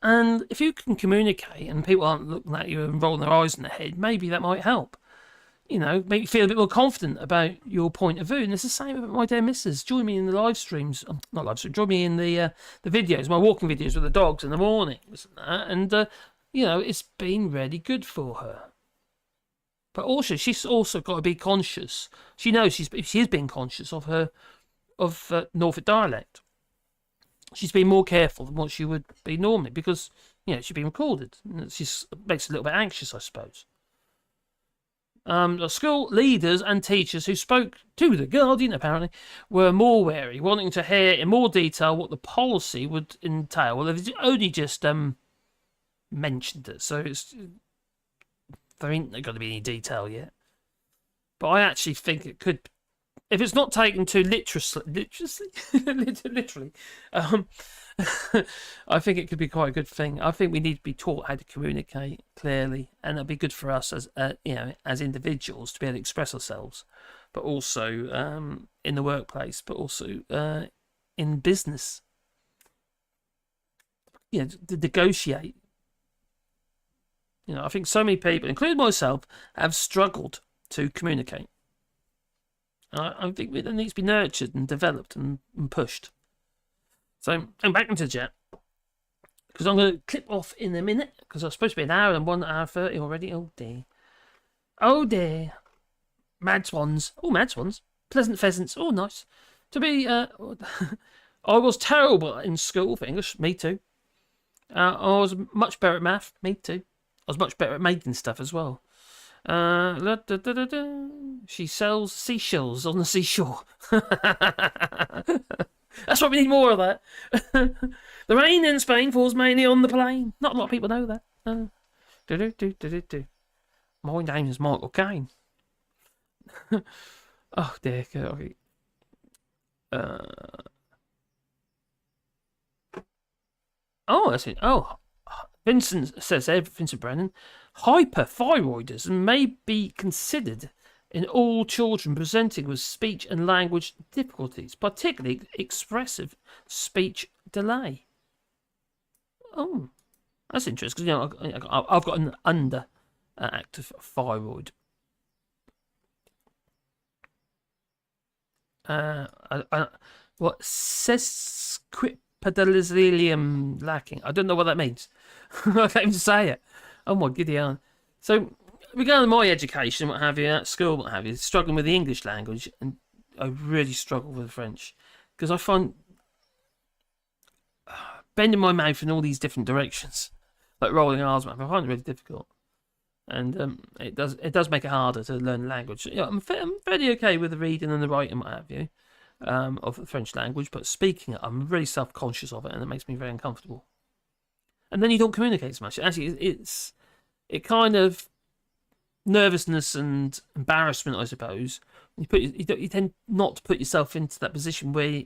And if you can communicate and people aren't looking at you and rolling their eyes in their head, maybe that might help. make you feel a bit more confident about your point of view. And it's the same about my dear missus. Join me in the live streams, not live streams, join me in the videos, my walking videos with the dogs in the mornings and that. And, it's been really good for her. But also, she's also got to be conscious. She knows she is being conscious of Norfolk dialect. She's been more careful than what she would be normally because, she's been recorded. And it makes her a little bit anxious, I suppose. The school leaders and teachers who spoke to The Guardian, apparently, were more wary, wanting to hear in more detail what the policy would entail. Well, they've only just mentioned it, so there ain't going to be any detail yet. But I actually think it could, if it's not taken too literally, I think it could be quite a good thing. I think we need to be taught how to communicate clearly, and it'll be good for us as as individuals to be able to express ourselves, but also in the workplace, but also in business. To negotiate. I think so many people, including myself, have struggled to communicate. I think it needs to be nurtured and developed and pushed. So, I'm back into the chat. Because I'm going to clip off in a minute. Because I was supposed to be an hour and 1 hour 30 already. Oh dear. Oh dear. Mad swans. Oh, mad swans. Pleasant pheasants. Oh, nice. To be... I was terrible in school for English. Me too. I was much better at math. Me too. I was much better at making stuff as well. She sells seashells on the seashore. That's what we need more of that. The rain in Spain falls mainly on the plain. Not a lot of people know that. My name is Michael Caine. Oh dear. That's it. Oh. Vincent says there, Vincent Brennan, hyperthyroidism may be considered in all children presenting with speech and language difficulties, particularly expressive speech delay. Oh, that's interesting because I've got an underactive thyroid. What sesquipedalium lacking? I don't know what that means. I can't even say it. Oh my giddy aunt. So, regarding my education, what have you, at school, what have you, struggling with the English language, and I really struggle with French because I find bending my mouth in all these different directions, like rolling R's, I find it really difficult, and it does make it harder to learn the language. I'm fairly okay with the reading and the writing, what have you, of the French language, but speaking it, I'm really self-conscious of it, and it makes me very uncomfortable. And then you don't communicate so much. Actually, it kind of nervousness and embarrassment, I suppose. You tend not to put yourself into that position where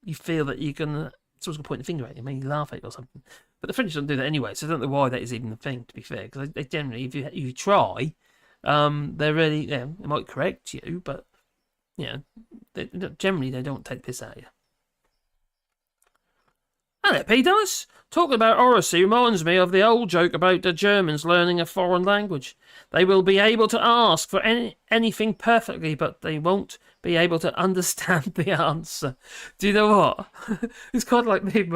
you feel that you're gonna someone's gonna point the finger at you, maybe laugh at you or something. But the French don't do that anyway, so I don't know why that is even a thing. To be fair, because they generally, if you try, they're really they might correct you, but generally they don't take the piss out of you. Hello, P-Dice. Talking about oracy reminds me of the old joke about the Germans learning a foreign language. They will be able to ask for anything perfectly, but they won't be able to understand the answer. Do you know what? It's kind of like me.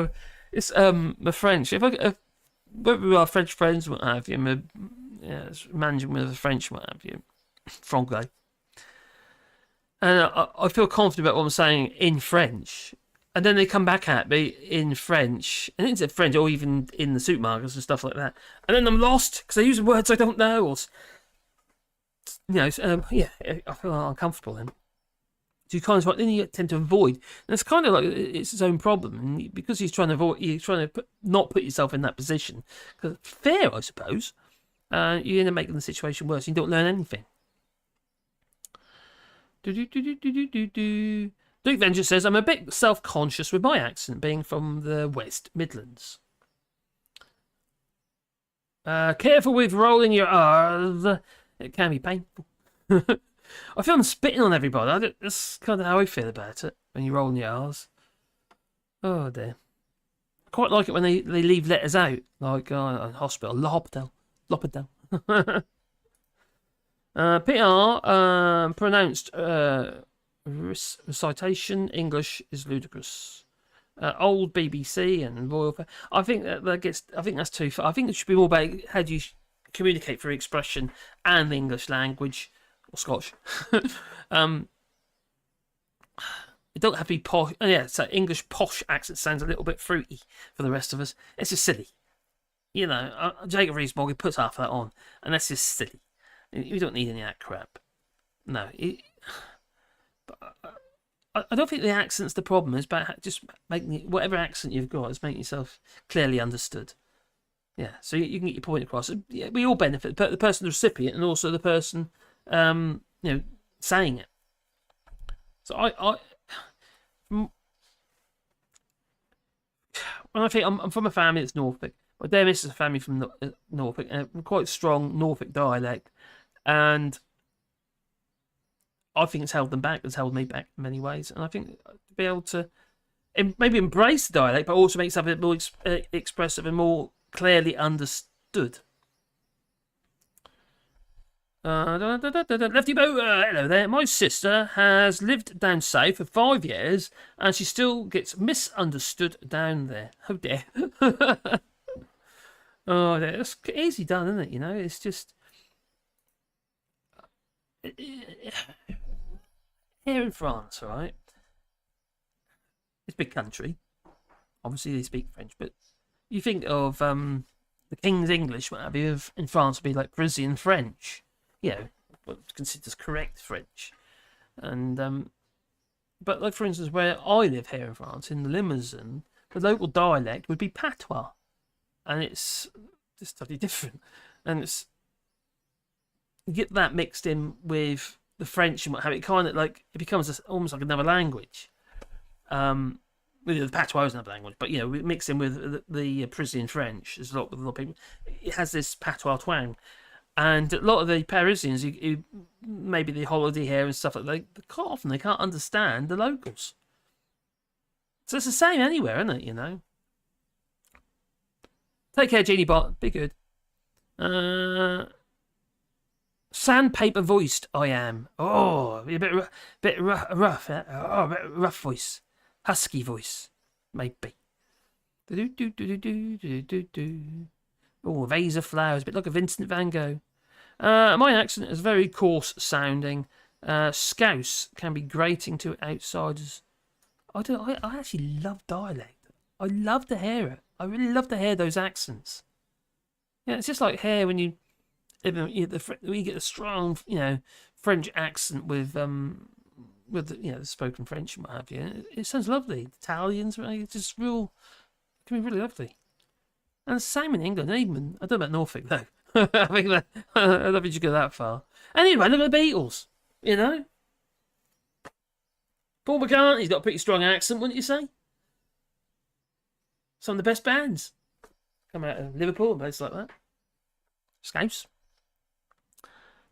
It's my French. If we are French friends, what have you, managing with the French, what have you, Franglais. And I feel confident about what I'm saying in French. And then they come back at me in French, and it's French, or even in the supermarkets and stuff like that. And then I'm lost because they use words I don't know, or I feel uncomfortable then. So you kind of then you tend to avoid, and it's kind of like it's its own problem. And because you're trying to not put yourself in that position, because fair, I suppose, you end up making the situation worse. You don't learn anything. Duke Vengeance says, I'm a bit self-conscious with my accent being from the West Midlands. Careful with rolling your R's. It can be painful. I feel I'm spitting on everybody. That's kind of how I feel about it when you're rolling your R's. Oh dear. I quite like it when they leave letters out, like in hospital. Lopidel. PR pronounced recitation English is ludicrous. Old BBC and Royal. I think that gets. I think that's too far. I think it should be more about how do you communicate through expression and the English language or Scotch. It don't have to be posh. Oh, yeah, so English posh accent sounds a little bit fruity for the rest of us. It's just silly. You know, Jacob Rees-Mogg puts half of that on, and that's just silly. You don't need any of that crap. No. I don't think the accent's the problem. It's about just making whatever accent you've got, is making yourself clearly understood. Yeah, so you can get your point across. Yeah, we all benefit, the person, the recipient, and also the person, saying it. So when I think I'm from a family that's Norfolk, my dear missus is a family from Norfolk, and a quite strong Norfolk dialect, and I think it's held them back. It's held me back in many ways, and I think to be able to maybe embrace the dialect, but also make something more expressive and more clearly understood. Lefty Bo, hello there. My sister has lived down south for 5 years, and she still gets misunderstood down there. Oh dear. Oh, it's easy done, isn't it? You know, it's just here in France, right? It's a big country. Obviously, they speak French, but you think of the King's English, what have you, in France would be like Parisian French. You know, what's considered correct French. And but like for instance, where I live here in France, in the Limousin, the local dialect would be patois, and it's just totally different. And it's you get that mixed in with the French and what have it, kind of like it becomes almost like another language. The patois is another language, but you know, mixed in with the Parisian French. There's a lot of people. It has this patois twang. And a lot of the Parisians, who maybe the holiday here and stuff like that, quite often they can't understand the locals. So it's the same anywhere, isn't it? You know. Take care, Jeannie Bot. Be good. Sandpaper voiced, I am. Oh, a bit rough. Oh, a bit rough voice, husky voice, maybe. Oh, a vase of flowers, a bit like a Vincent van Gogh. My accent is very coarse sounding. Scouse can be grating to outsiders. I actually love dialect. I love to hear it. I really love to hear those accents. Yeah, it's just like here when you get the strong, French accent with the spoken French and what have you. It sounds lovely. Italians, it's just real. It can be really lovely. And the same in England, even I don't know about Norfolk though. I think I don't think you go that far. Anyway, look at the Beatles. You know, Paul McCartney's got a pretty strong accent, wouldn't you say? Some of the best bands come out of Liverpool and places like that. Scouse.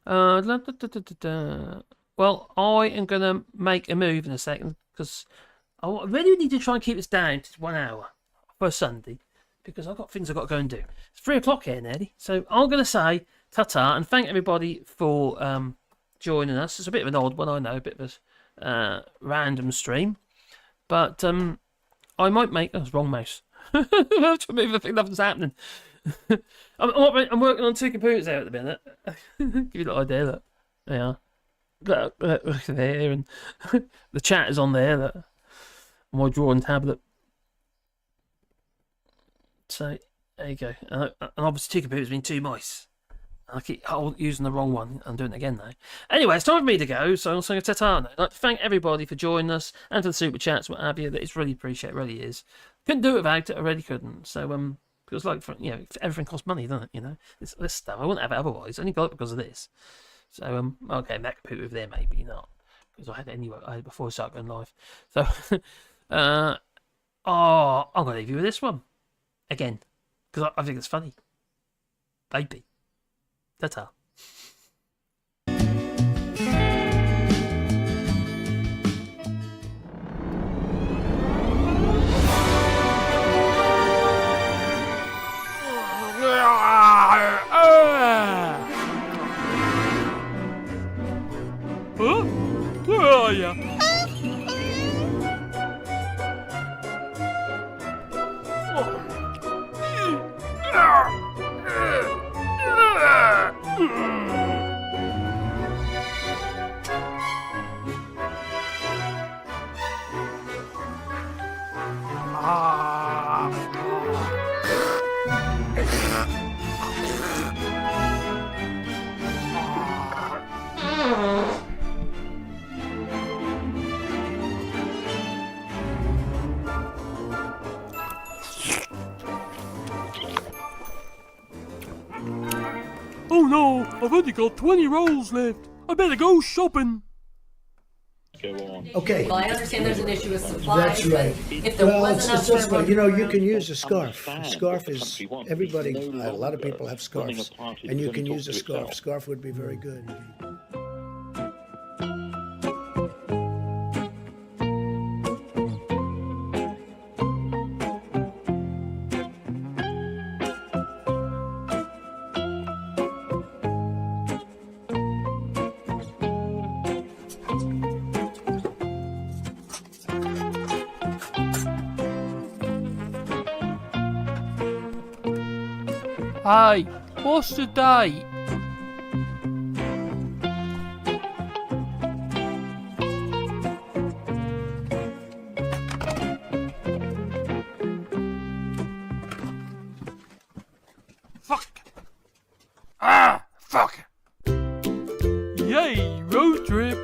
Well, I am gonna make a move in a second because I really need to try and keep this down to 1 hour for Sunday. Because I've got things I've got to go and do. It's 3 o'clock here, nearly. So I'm going to say ta-ta and thank everybody for joining us. It's a bit of an odd one, I know, a bit of a random stream. But I might make... Oh, it's wrong mouse. I think nothing's happening. I'm working on 2 computers there at the minute. Give you a little idea, look. There you are. Look there, and the chat is on there. Look. On my drawing tablet. So, there you go. And obviously 2 computers mean 2 mice. I keep using the wrong one. I'm doing it again now. Anyway, it's time for me to go, so I'm saying ta-ta now. I'd like to thank everybody for joining us and for the super chats, what have you. It's really appreciated, it really is. Couldn't do it without it, I really couldn't. So, because like, everything costs money, doesn't it? This stuff. I wouldn't have it otherwise. I only got it because of this. So, okay, that computer over there, maybe not. Because I had it anyway, before I started going live. So, I'm going to leave you with this one. Again, because I think it's funny. Baby. Ta-ta. Oh no, I've only got 20 rolls left. I better go shopping. Go on. Okay. Well, I understand there's an issue with supplies. That's right. But if there Well, was it's enough just, for you know, you can use a scarf. A scarf is, everybody, a lot of people have scarves, and you can use a scarf. Scarf would be very good. Hey, what's the date? Fuck! Ah, fuck! Yay, road trip!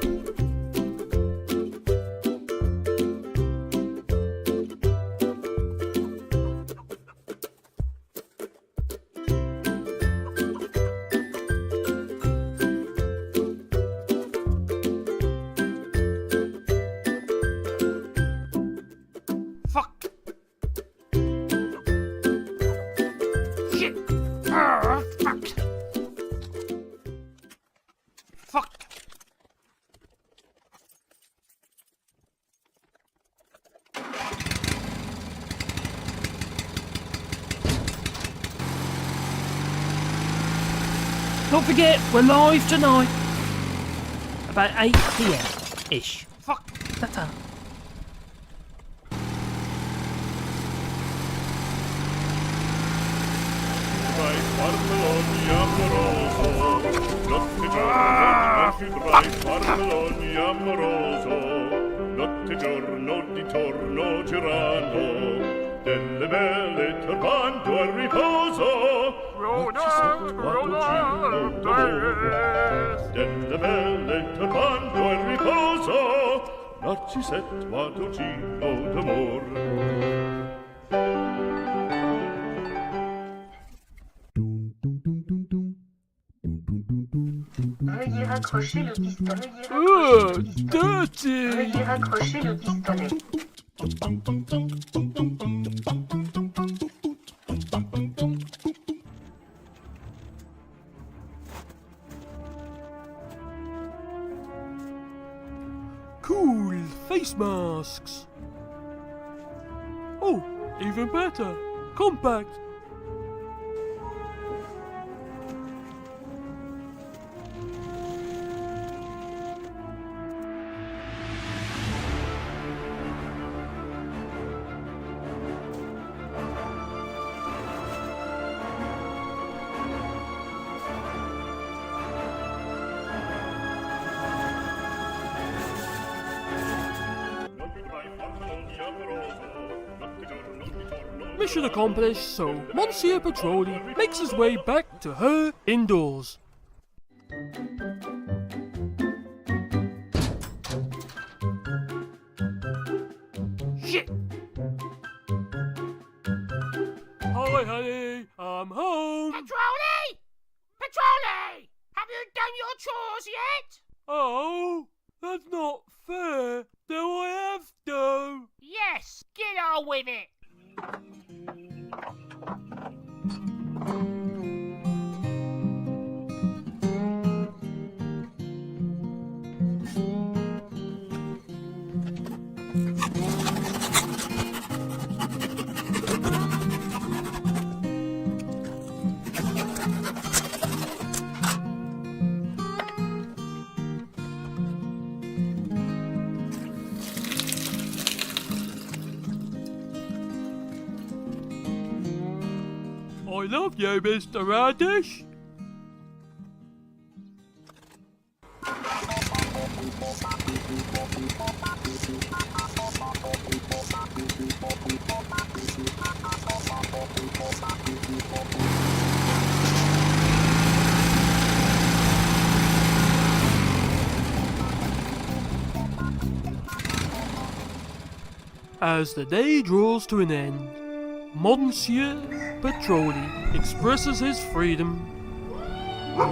Fuck! Shit! Ah, fuck! Fuck! Don't forget, we're live tonight. About 8 p.m.-ish. Fuck! Ta-ta. Notte giorno di torno girando, delle belle turbando al riposo. Delle belle turbando al riposo, narcisetto adocino d'amor. Veuillez raccrocher le pistolet. Dirty! Veuillez raccrocher le pistolet. Cool face masks. Oh, even better. Compact. Mission accomplished, so Monsieur Petroli makes his way back to her indoors. Shit! Hi, honey, I'm home. Petroli! Petroli! Have you done your chores yet? Oh, that's not fair. Do I have to? Yes, get on with it. I I love you, Mr. Radish. As the day draws to an end, Monsieur Petroli expresses his freedom,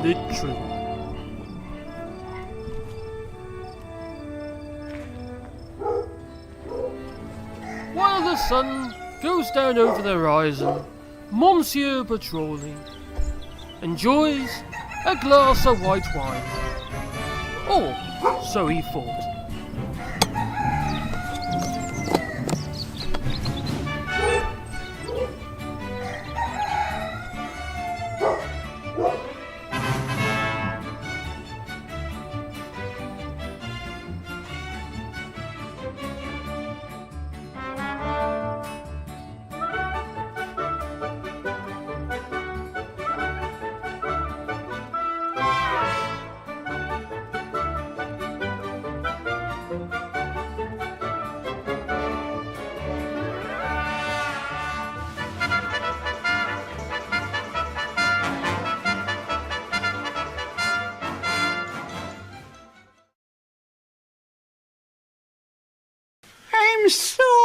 literally. While the sun goes down over the horizon, Monsieur Petroli enjoys a glass of white wine. Or so he thought. I'm so